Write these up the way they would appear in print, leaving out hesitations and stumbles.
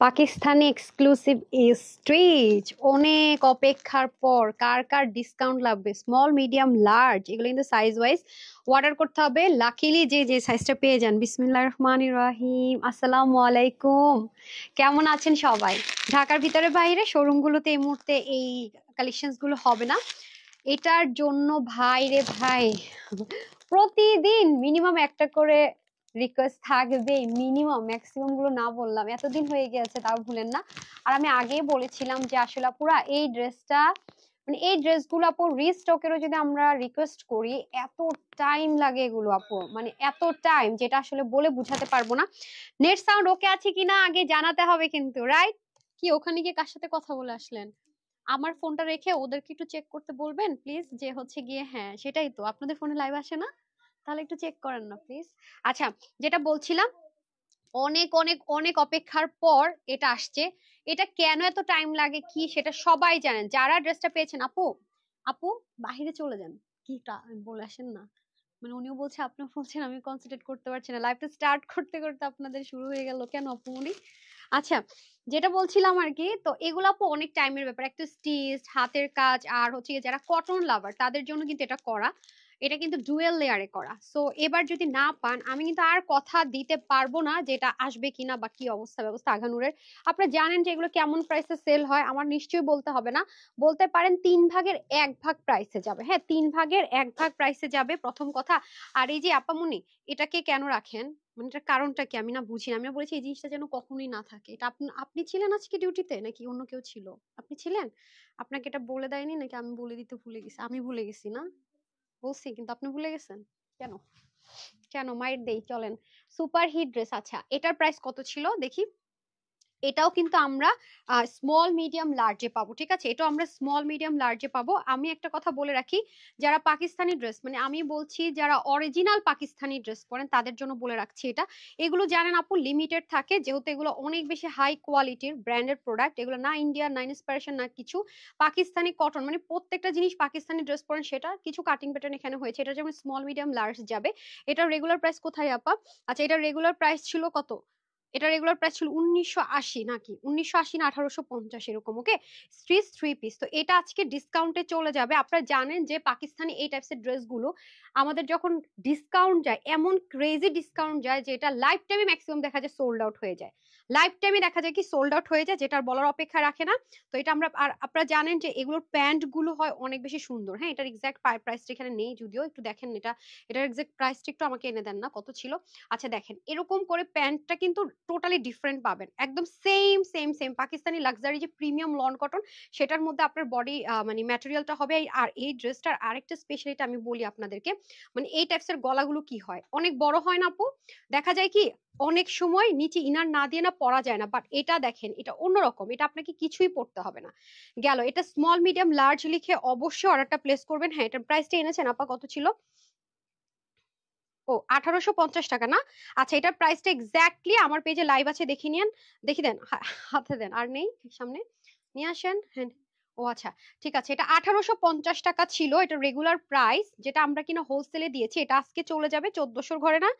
Pakistani exclusive stretch অনেক অপেক্ষার পর কার কার ডিসকাউন্ট লাগবে স্মল মিডিয়াম লার্জ এগুলো কিন্তু সাইজ ওয়াইজ অর্ডার করতে হবে। লাকিলি যে যে সাইজটা পেয়ে যান। বিসমিল্লাহির রহমানির রহিম। আসসালামু আলাইকুম, কেমন আছেন সবাই? ঢাকার ভিতরে বাইরে শোরুমগুলোতে এই মুহূর্তে এই কালেকশনস গুলো হবে না, এটার জন্য ভাই রে ভাই প্রতিদিন মিনিমাম একটা করে রিকোয়েস্ট থাকবে, মিনিমাম, ম্যাক্সিমাম গুলো না বললাম, এতদিন হয়ে গেছে তাও ভুলেন না। আর আমি আগেই বলেছিলাম যে আসলে পুরা এই ড্রেসটা মানে এই ড্রেসগুলো আপু রিস্টকেরও যদি আমরা রিকোয়েস্ট করি এত টাইম লাগে এগুলো আপু, মানে এত টাইম যেটা আসলে বলে বুঝাতে পারবো না। নেট সাউন্ড ওকে আছে কিনা আগে জানাতে হবে কিন্তু, রাইট? কি ওখানে গিয়ে কার সাথে কথা বলে আসলেন? আমার ফোনটা রেখে ওদেরকে একটু চেক করতে বলবেন প্লিজ, যে হচ্ছে গিয়ে হ্যাঁ সেটাই তো, আপনাদের ফোনে লাইভ আসে না? তাহলে একটু চেক করেন না প্লিজ। আচ্ছা, যেটা বলছিলাম, অনেক অনেক অনেক অপেক্ষার পর এটা আসছে। এটা কেন এত টাইম লাগে কি সেটা সবাই জানেন যারা ড্রেসটা পেয়েছেন। আপু আপু বাহিরে চলে যান, কি বলে আসেন না, মানে উনিও বলছে আপনিও বলছেন, আমি কনসেন্ট্রেট করতে পারছি না, লাইভটা স্টার্ট করতে করতে আপনাদের শুরু হয়ে গেল কেন আপু উনি? আচ্ছা, যেটা বলছিলাম আর কি, তো এগুলো আপু অনেক টাইমের ব্যাপার, একটা স্টিচ হাতের কাজ, আর হচ্ছে যারা কটন লাভার তাদের জন্য কিন্তু এটা করা, এটা কিন্তু ডুয়েল লেয়ারে করা। সো এবার যদি না পান আমি কিন্তু আর কথা দিতে পারবো না যেটা আসবে কিনা বা কি অবস্থা ব্যবস্থা আঘানুরের। আপনারা জানেন যে এগুলো কেমন প্রাইসে সেল হয়, আমার নিশ্চয়ই বলতে হবে না। বলতে পারেন 1/3 প্রাইসে যাবে, হ্যাঁ 1/3 প্রাইসে যাবে প্রথম কথা। আর এই যে আপামনি, এটাকে কেন রাখেন, মানে এটার কারণটা কি আমি না বুঝি না। আমি না বলেছি এই জিনিসটা যেন কখনোই না থাকে। এটা আপনি ছিলেন আজকে ডিউটিতে নাকি অন্য কেউ ছিল? আপনি ছিলেন? আপনাকে এটা বলে দেয়নি নাকি আমি বলে দিতে ভুলে গেছি? আমি ভুলে গেছি না? বলছি কিন্তু আপনি ভুলে গেছেন কেন? কেন মাইর দেই, চলেন। সুপার হিট ড্রেস, আচ্ছা এটার প্রাইস কত ছিল দেখি। এটাও কিন্তু আমরা স্মল মিডিয়াম লার্জে পাবো, ঠিক আছে? এটাও আমরা স্মল মিডিয়াম লার্জে পাবো। আমি একটা কথা বলে রাখি, যারা পাকিস্তানি ড্রেস, মানে আমি বলছি যারা অরিজিনাল পাকিস্তানি ড্রেস পরেন তাদের জন্য বলে রাখছি এটা। এগুলো জানেন আপু লিমিটেড থাকে, যেহেতু এগুলো অনেক বেশি হাই কোয়ালিটির ব্র্যান্ডেড প্রোডাক্ট, এগুলো না ইন্ডিয়ান না ইন্সপিরেশন না কিছু, পাকিস্তানি কটন, মানে প্রত্যেকটা জিনিস পাকিস্তানি ড্রেস পরেন সেটা কিছু কাটিং প্যাটার্ন এখানে হয়েছে। এটা যেমন স্মল মিডিয়াম লার্জ যাবে। এটার রেগুলার প্রাইস কোথায় আপা? আচ্ছা, এটার রেগুলার প্রাইস ছিল কত? এটা রেগুলার প্রাইস ছিল 1980, নাকি 1980 না 1850 এরকম, ওকে? স্ট্রিচ 3 পিস, তো এটা আজকে ডিসকাউন্টে চলে যাবে। আপনারা জানেন যে পাকিস্তানি এই টাইপসের ড্রেসগুলো আমাদের যখন ডিসকাউন্ট যায়, এমন ক্রেজি ডিসকাউন্ট যায় যে এটা লাইফ টাইমে ম্যাক্সিমাম দেখা যায় সোল্ড আউট হয়ে যায়। লাইফ টাইমে দেখা যায় কি সোল্ড আউট হয়ে যায়, যেটার বলার অপেক্ষা রাখে না। তো এটা আমরা, আর আপনারা জানেন যে এগুলোর প্যান্ট গুলো হয় অনেক বেশি সুন্দর। হ্যাঁ, এটার এক্সাক্ট প্রাইসটা এখানে নেই, যদিও একটু দেখেন এটা, এটার এক্সাক্ট প্রাইসটা একটু আমাকে এনে দেন না, কত ছিল? আচ্ছা দেখেন, এরকম করে প্যান্টটা কিন্তু টোটালি ডিফারেন্ট পাবেন, একদম same same same Pakistani luxury যে প্রিমিয়াম লন কটন, সেটার মধ্যে আপনার বডি মানে ম্যাটেরিয়ালটা হবে। আর এই ড্রেসটার আরেকটা স্পেশালিটি আমি বলি আপনাদেরকে, মানে এই টাইপসের গলাগুলো কি হয়, অনেক বড় হয় না আপু? দেখা যায় কি অনেক সময় নিচে ইনার না দিয়ে না পরা যায় না, বাট এটা দেখেন এটা অন্যরকম, এটা আপনাকে কিছুই পড়তে হবে না। গেল, এটা স্মল মিডিয়াম লার্জ লিখে অবশ্যই অর্ডারটা প্লেস করবেন। হ্যাঁ, এটার প্রাইসটা এনেছেন আপা, কত ছিল? ও 1850 টাকা না? আচ্ছা, এটার প্রাইসটা এক্স্যাক্টলি আমার পেজে লাইভ আছে, দেখে নিন, দেখি দেন, হাতে দেন, আর নেই সামনে, নিয়ে আসেন, হ্যাঁ। ও আচ্ছা, ঠিক আছে, এটা 1850 টাকা ছিল এটা রেগুলার প্রাইস, যেটা আমরা কিনা হোলসেলে দিয়েছি। এটা আজকে চলে যাবে 1400 ঘরে, না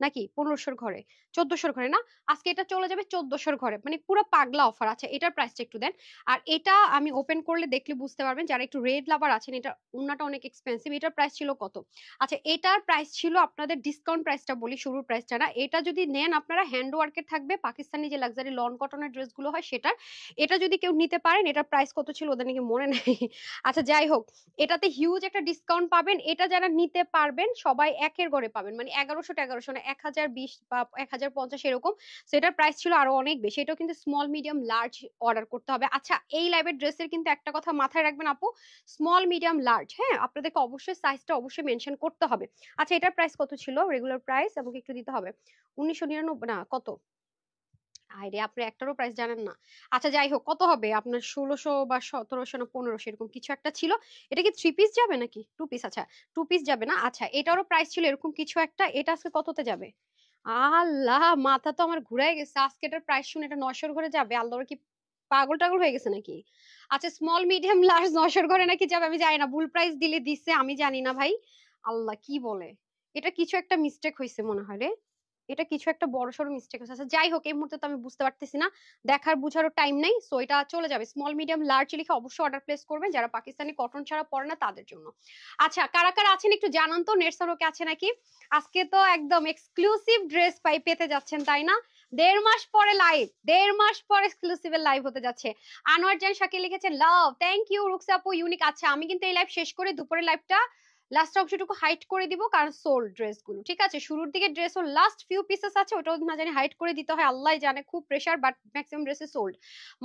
নাকি 1500 ঘরে, 1400 ঘরে না, আজকে এটা চলে যাবে 1400 ঘরে, মানে পুরো পাগলা অফার। আচ্ছা, এটার প্রাইসটা একটু দেন। আর এটা আমি ওপেন করলে দেখলে বুঝতে পারবেন, যারা একটু রেড লাভার আছেন, এটা ওন্নাটা অনেক এক্সপেন্সিভ। এটার প্রাইস ছিল কত? আচ্ছা, এটার প্রাইস ছিল আপনাদের, ডিসকাউন্ট প্রাইসটা বলি, শুরুর প্রাইসটা না, এটা যদি নেন আপনারা হ্যান্ড ওয়ার্কের থাকবে, পাকিস্তানি যে লাক্সারি লন কটনের ড্রেসগুলো হয় সেটার, এটা যদি কেউ নিতে পারেন, এটার প্রাইস কত ছিল ওদের নাকি মনে নেই। আচ্ছা যাই হোক, এটাতে হিউজ একটা ডিসকাউন্ট পাবেন। এটা যারা নিতে পারবেন সবাই একের ঘরে পাবেন, মানে 1100 না 1020 বা 1050 এরকম। সেটার প্রাইস ছিল আরো অনেক বেশি। এটাও কিন্তু স্মল মিডিয়াম লার্জ অর্ডার করতে হবে। আচ্ছা, এই লাইভের ড্রেসের কিন্তু একটা কথা মাথায় রাখবেন আপু, স্মল মিডিয়াম লার্জ, হ্যাঁ আপনাদেরকে অবশ্যই সাইজটা অবশ্যই মেনশন করতে হবে। আচ্ছা, এটার প্রাইস কত ছিল রেগুলার প্রাইস, আমাকে একটু দিতে হবে। 1999 না কত? আরে আপনি একটারও প্রাইস জানেন না। আচ্ছা যাই হোক, কত হবে আপনার, 1600 বা 1700 না 1500 এরকম কিছু একটা ছিল। এটা কি 3 পিস যাবে নাকি 2 পিস? আচ্ছা, 2 পিস যাবে না। আচ্ছা, এটারও প্রাইস ছিল এরকম কিছু একটা। এটা আজকে কততে যাবে? আল্লাহ, মাথা তো আমার ঘুরাই গেছে আজকে, এটার প্রাইস শুনে এটা 900 ঘরে যাবে? আল্লাহর কি পাগল টাগল হয়ে গেছে নাকি? আচ্ছা, স্মল মিডিয়াম লার্জ 900 ঘরে নাকি যাবে? আমি জানি না, ভুল প্রাইস দিলে দিচ্ছে, আমি জানি না ভাই। আল্লাহ কি বলে, এটা কিছু একটা মিস্টেক হয়েছে মনে হয় রে। এটা কিছু একটা বড়সড় মিস্টেক হচ্ছে। আচ্ছা যাই হোক, এই মুহূর্তে তো আমি বুঝতে পারতেছি না, দেখার বুঝারও টাইম নেই, সো এটা চলে যাবে। স্মল মিডিয়াম লার্জ লিখে অবশ্যই অর্ডার প্লেস করবেন যারা পাকিস্তানি কটন ছাড়া পরে না তাদের জন্য। আচ্ছা কারা কারা আছেন একটু জানান তো, নেট সালোকে আছে নাকি? আজকে তো একদম এক্সক্লুসিভ ড্রেস পেতে যাচ্ছেন তাই না? 1.5 মাস পরে লাইভ, 1.5 মাস পরে এক্সক্লুসিভ লাইভ হতে যাচ্ছে। আনোয়ার জান শাকিল লিখেছেন লাভ, থ্যাংক ইউ রুকসা আপু ইউনিক। আচ্ছা আমি কিন্তু এই লাইভ শেষ করে দুপুরের লাইভটা লাস্ট অংশটুকু হাইড করে দিব, কারণ সোল্ড ড্রেস গুলো, ঠিক আছে? শুরুর দিকে ড্রেস ও লাস্ট ফিউ পিসেস আছে, ওটাও না জানি হাইড করে দিতে হয়, আল্লাহ জানে, খুব প্রেসার, বাট ম্যাক্সিমাম ড্রেসে সোল্ড।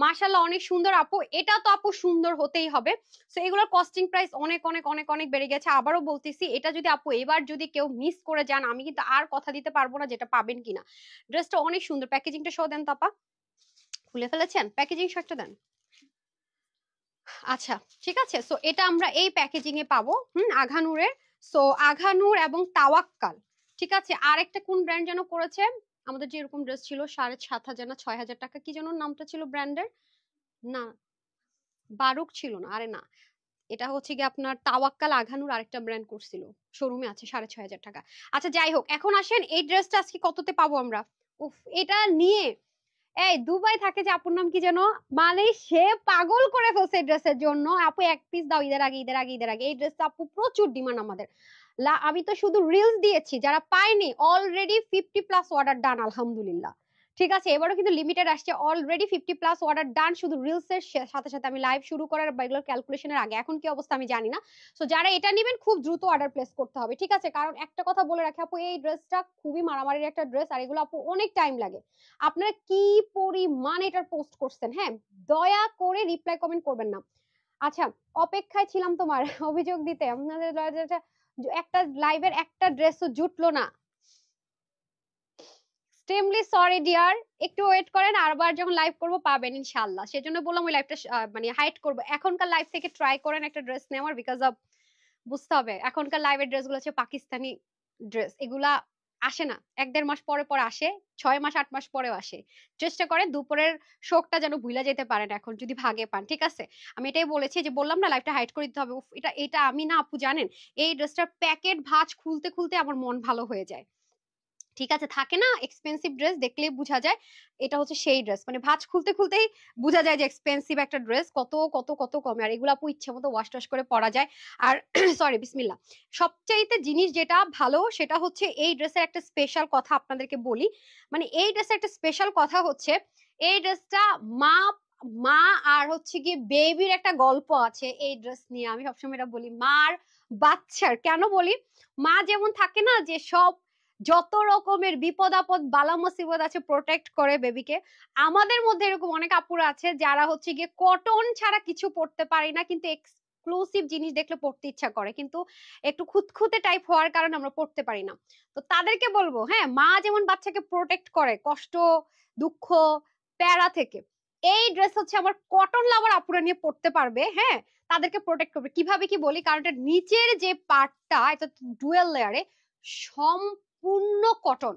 মাশাআল্লাহ অনেক সুন্দর আপু, এটা তো আপু সুন্দর হতেই হবে। সো এগুলোর কস্টিং প্রাইস অনেক অনেক অনেক অনেক বেড়ে গেছে। আবারও বলতেছি, এটা যদি আপু এবার যদি কেউ মিস করে যান, আমি কিন্তু আর কথা দিতে পারবো না যেটা পাবেন কিনা। ড্রেসটা অনেক সুন্দর, প্যাকেজিংটা সহ দেন তো আপা, খুলে ফেলেছেন, প্যাকেজিং শটটা দেন। আচ্ছা ঠিক আছে, সো এটা আমরা এই প্যাকেজিং এ পাবো আঘানুরের। সো আঘানুর এবং তাওয়াক্কাল, ঠিক আছে। আর একটা কোন ব্র্যান্ড যেন করেছে আমাদের, যে এরকম ড্রেস ছিল 7,500 না 6,000 টাকা, কি যেন নামটা ছিল ব্র্যান্ডের? না বারুক ছিল না, আরে না, এটা হচ্ছে কি আপনার তাওয়াক্কাল আঘানুর আরেকটা ব্র্যান্ড করছিল, শোরুমে আছে 6,500 টাকা। আচ্ছা যাই হোক, এখন আসেন এই ড্রেসটা আজকে কততে পাবো আমরা? উফ, এটা নিয়ে এই দুবাই থাকে যে আপুর নাম কি যেন, মানে সে পাগল করে ফেলছে ড্রেসের জন্য। আপু এক পিস দাও, ঈদের আগে ঈদের আগে ঈদের আগে। এই ড্রেসটা আপু প্রচুর ডিমান্ড আমাদের। আমি তো শুধু রিলস দিয়েছি, যারা পায়নি অলরেডি 50+ অর্ডার ডান আলহামদুলিল্লাহ। ঠিক আছে, এবারও কিন্তু লিমিটেড আসছে, অলরেডি 50+ অর্ডার ডান শুধু রিলস এর সাথে সাথে। আমি লাইভ শুরু করার রেগুলার ক্যালকুলেশনের আগে, এখন কি অবস্থা আমি জানি না। সো যারা এটা নেবেন খুব দ্রুত অর্ডার প্লেস করতে হবে, ঠিক আছে? কারণ একটা কথা বলে রাখি আপু, এই ড্রেসটা খুবই মারামারির একটা ড্রেস, আর এগুলো আপু অনেক টাইম লাগে। আপনারা কি পরিমাণ এটার পোস্ট করছেন, হ্যাঁ, দয়া করে রিপ্লাই কমেন্ট করবেন না। আচ্ছা, অপেক্ষায় ছিলাম তোমার অভিযোগ দিতে, আপনাদের একটা লাইভের একটা ড্রেসও জুটলো না। এক্সট্রিমলি সরি ডিয়ার, একটু ওয়েট করেন, আরবার যখন লাইভ করব পাবেন ইনশাআল্লাহ। সেজন্য বললাম ওই লাইভটা মানে হাইড করব। এখনকার লাইভ থেকে ট্রাই করেন একটা ড্রেস নেওয়ার, বিকজ অফ বুঝতে হবে এখনকার লাইভের ড্রেসগুলো হচ্ছে পাকিস্তানি ড্রেস, এগুলা আসে না, 1-1.5 মাস পরে পরে আসে, 6 মাস 8 মাস পরেও আসে। চেষ্টা করেন দুপুরের শোকটা যেন ভুলে যেতে পারেন এখন যদি ভাগে পান, ঠিক আছে? আমি এটাই বলেছি, যে বললাম না লাইভটা হাইড করে দিতে হবে। উফ, এটা এটা আমি না আপু জানেন, এই ড্রেসটার প্যাকেট ভাঁজ খুলতে খুলতে আমার মন ভালো হয়ে যায়। ঠিক আছে, থাকে না এক্সপেন্সিভ ড্রেস দেখলেই বোঝা যায়, এটা হচ্ছে সেই ড্রেস, মানে ভাঁজ খুলতে খুলতেই বোঝা যায় যে এক্সপেন্সিভ একটা ড্রেস, কত কত কত কমে। আর এগুলো আপু ইচ্ছে মতো ওয়াশ টাশ করে পরা যায়। আর সরি বিসমিল্লা, সবচাইতে জিনিস যেটা ভালো সেটা হচ্ছে এই ড্রেসের একটা স্পেশাল কথা আপনাদেরকে বলি। মানে এই ড্রেসের একটা স্পেশাল কথা হচ্ছে, এই ড্রেসটা মা মা আর হচ্ছে কি বেবির একটা গল্প আছে এই ড্রেস নিয়ে। আমি সবসময় এটা বলি, মার বাচ্চার কেন বলি, মা যেমন থাকে না যে সব যত রকমের বিপদ আপদ বালা মুসিবত আছে প্রোটেক্ট করে বেবিকে, আমাদের মধ্যে এরকম অনেক আপুরা আছে যারা হচ্ছে গিয়ে কটন ছাড়া কিছু পড়তে পারি না, কিন্তু এক্সক্লুসিভ জিনিস দেখলে পড়তে ইচ্ছা করে, কিন্তু একটু খুঁতখুঁতে টাইপ হওয়ার কারণে আমরা পড়তে পারি না। তো তাদেরকে বলবো, হ্যাঁ, মা যেমন বাচ্চাকে প্রোটেক্ট করে কষ্ট দুঃখ প্যারা থেকে, এই ড্রেস হচ্ছে আমার কটন লাভার আপুরা নিয়ে পড়তে পারবে, হ্যাঁ, তাদেরকে প্রোটেক্ট করবে। কিভাবে কি বলি, কারণ এটা নিচের যে পার্টটা এটা ডুয়েল লেয়ারে সম্পূর্ণ কটন,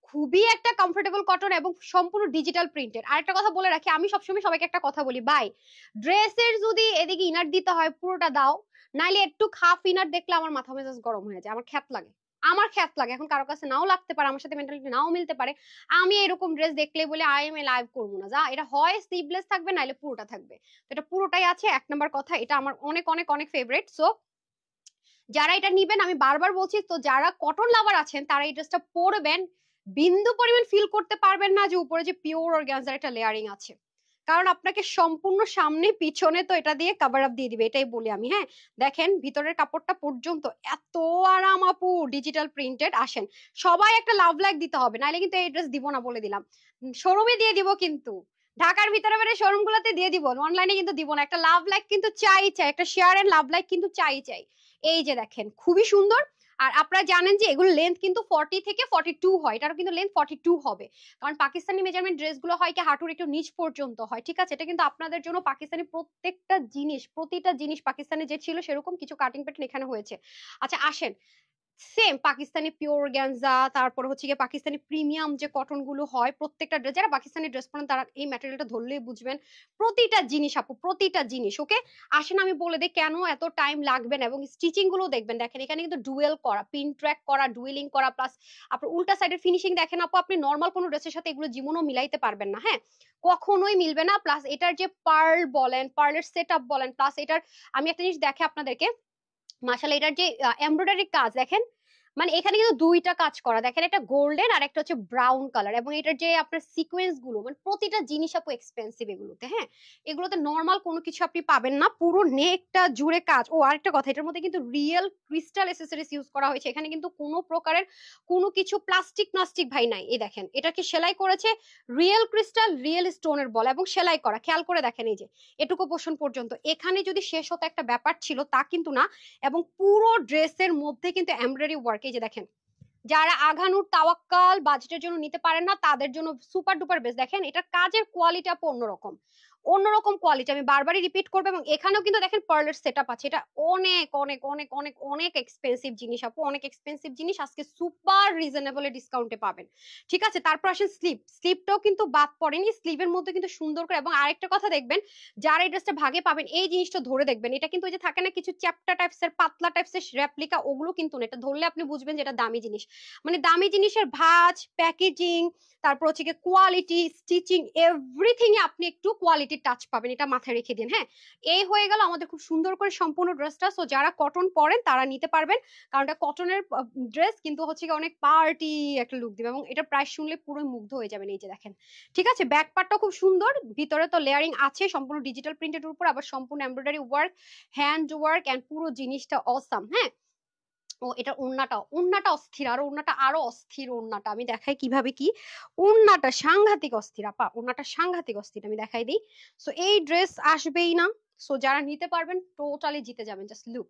খুবই একটা কমফোর্টেবল কটন এবং সম্পূর্ণ ডিজিটাল প্রিন্টেড। আর একটা কথা বলে রাখি, আমি সবসময় সবাইকে একটা কথা বলি, ভাই ড্রেসের যদি এদিকে ইনার দিতে হয় পুরোটা দাও, নাইলে একটু হাফ ইনার দেখলে আমার মাথা মেজাজ গরম হয়ে যায়, আমার খ্যাত লাগে, আমার খ্যাত লাগে। এখন কারো কাছে নাও লাগতে পারে, আমার সাথে মেন্টালিটি নাও মিলতে পারে, আমি এরকম ড্রেস দেখলে বলে আই এম এ লাইভ করবো না, যা এটা হয় স্লিভলেস থাকবে নাইলে পুরোটা থাকবে। তো এটা পুরোটাই আছে, 1 নম্বর কথা, এটা আমার অনেক অনেক অনেক ফেভারিট। সো যারা এটা নিবেন, আমি বারবার বলছি, তো যারা কটন লাভার আছেন তারা এই ড্রেসটা পরবেন, বিন্দু পরিমাণ ফিল করতে পারবেন না যে উপরে যে পিওর অর্গানজার একটা লেয়ারিং আছে, কারণ আপনাকে সম্পূর্ণ সামনে পিছনে তো এটা দিয়ে কভার আপ দিয়ে দিবে, এটাই বলি আমি। হ্যাঁ, দেখেন ভিতরের কাপড়টা পর্যন্ত এত আরাম আপু, ডিজিটাল প্রিন্টেড। আসেন সবাই একটা লাভ লাইক দিতে হবে, নাইলে কিন্তু এই ড্রেস দিব না বলে দিলাম, শোরুমে দিয়ে দিব, কিন্তু ঢাকার ভিতরে বাইরে শোরুম গুলোতে দিয়ে দিব, অনলাইনে কিন্তু দিব না। একটা লাভ লাইক কিন্তু চাই চাই, একটা শেয়ার এন্ড লাভ লাইক কিন্তু চাই চাই। এই যে দেখেন খুবই সুন্দর। আর আপনারা জানেন যে এগুলো লেন্থ কিন্তু 40 থেকে 42 হয়, এটারও কিন্তু লেন্থ 42 হবে, কারণ পাকিস্তানি মেজারমেন্ট ড্রেসগুলো হয় কি হাঁটুর একটু নিচ পর্যন্ত হয়, ঠিক আছে? এটা কিন্তু আপনাদের জন্য পাকিস্তানি প্রত্যেকটা জিনিস, প্রতিটা জিনিস পাকিস্তানে যে ছিল সেরকম কিছু কাটিং প্যাটার্ন এখানে হয়েছে। আচ্ছা আসেন, সেম পাকিস্তানি পিওর অর্গানজা, তারপর হচ্ছে গিয়ে পাকিস্তানি প্রিমিয়াম যে কটন গুলো হয় প্রত্যেকটা ড্রেস, যারা পাকিস্তানি ড্রেস পরেন তারা এই ম্যাটেরিয়ালটা ধরলেই বুঝবেন। প্রতিটা জিনিস আপু, প্রতিটা জিনিস। ওকে, আসেন আমি বলে দিই কেন এত টাইম লাগবে না, এবং স্টিচিং গুলো দেখবেন। দেখেন এখানে কিন্তু ডুয়েল করা, পিন ট্র্যাক করা, ডুয়েলিং করা, প্লাস আপনার উল্টা সাইডের ফিনিশিং দেখেন আপু, আপনি নর্মাল কোনো ড্রেসের সাথে এগুলো জীবনও মিলাইতে পারবেন না, হ্যাঁ, কখনোই মিলবে না। প্লাস এটার যে পার্ল বলেন, পার্লের সেট আপ বলেন, প্লাস এটার আমি একটা জিনিস দেখে আপনাদেরকে, মাশাআল্লাহ এটার যে এমব্রয়ডারি কাজ দেখেন, মানে এখানে কিন্তু দুইটা কাজ করা, দেখেন একটা গোল্ডেন আর একটা হচ্ছে ব্রাউন কালার, এবং এটার যে আপনার সিকোয়েন্স গুলো, মানে প্রতিটা জিনিস আপু এক্সপেন্সিভ এগুলোতে, হ্যাঁ, এগুলোতে নর্মাল কোনো কিছু আপনি পাবেন না, পুরো নেকটা জুড়ে কাজ। ও আরেকটা কথা, এটার মধ্যে কিন্তু রিয়েল ক্রিস্টাল এসেসরিজ ইউজ করা হয়েছে, এখানে কিন্তু কোনো প্রকারের কোনো কিছু প্লাস্টিক নাস্টিক ভাই নাই। এই দেখেন এটা কি সেলাই করেছে, রিয়েল ক্রিস্টাল রিয়েল স্টোনের বল এবং সেলাই করা, খেয়াল করে দেখেন এই যে এটুকু পোর্শন পর্যন্ত। এখানে যদি শেষ হতো একটা ব্যাপার ছিল, তা কিন্তু না। এবং পুরো ড্রেসের মধ্যে কিন্তু এমব্রয়ডারি ওয়ার্ক, এই যে দেখেন, যারা আঘানুর তাওয়াক্কাল বাজেটের জন্য নিতে পারেন না তাদের জন্য সুপার ডুপার বেস্ট। দেখেন এটার কাজের কোয়ালিটি আপু অন্যরকম, অন্যরকম কোয়ালিটি, আমি বারবারই রিপিট করবো। এবং এখানেও কিন্তু দেখেন পার্লের সেটআপ আছে, এটা অনেক অনেক অনেক অনেক অনেক এক্সপেন্সিভ জিনিস আপু, অনেক এক্সপেন্সিভ জিনিস আজকে সুপার রিজনেবল ডিসকাউন্টে পাবেন। ঠিক আছে, তারপর আসেন স্লিভ, স্লিভটাও কিন্তু বাদ পড়েনি, স্লিভের মধ্যে কিন্তু সুন্দর করে। এবং আরেকটা কথা দেখবেন, যারা এই ড্রেসটা ভাগে পাবেন এই জিনিসটা ধরে দেখবেন, এটা কিন্তু ওই যে থাকে না কিছু চ্যাপ্টা টাইপস এর পাতলা টাইপস এর রেপ্লিকা, ওগুলো কিন্তু না, এটা ধরলে আপনি বুঝবেন যে এটা দামি জিনিস। মানে দামি জিনিসের ভাঁজ, প্যাকেজিং, তারপর হচ্ছে গিয়ে কোয়ালিটি, স্টিচিং, এভরিথিং এ আপনি একটু কোয়ালিটি টাচ পাবেন, এটা মাথায় রেখে দিন। হ্যাঁ, এই হয়ে গেল আমাদের খুব সুন্দর করে সম্পূর্ণ ড্রেসটা। সো যারা কটন পরেন তারা নিতে পারবেন, কারণ এটা কটনের ড্রেস, কিন্তু হচ্ছে গিয়ে অনেক পার্টি একটা লুক দিবে, এবং এটা প্রাইস শুনলে পুরো মুগ্ধ হয়ে যাবেন। এই যে দেখেন, ঠিক আছে, ব্যাক পার্টটা খুব সুন্দর, ভিতরে তো লেয়ারিং আছে সম্পূর্ণ ডিজিটাল প্রিন্টের উপর, আবার সম্পূর্ণ embroidery work, hand work, and পুরো জিনিসটা অসাম। হ্যাঁ, ও এটা ওন্নাটা, ওন্নাটা অস্থির, আর ওন্নাটা আরো অস্থির। ওন্নাটা আমি দেখাই কিভাবে কি, ওন্নাটা সাংঘাতিক অস্থির আপা, ওন্নাটা সাংঘাতিক অস্থির, আমি দেখাই দিই। সো এই ড্রেস আসবেই না, সো যারা নিতে পারবেন টোটালি জিতে যাবেন। জাস্ট লুক,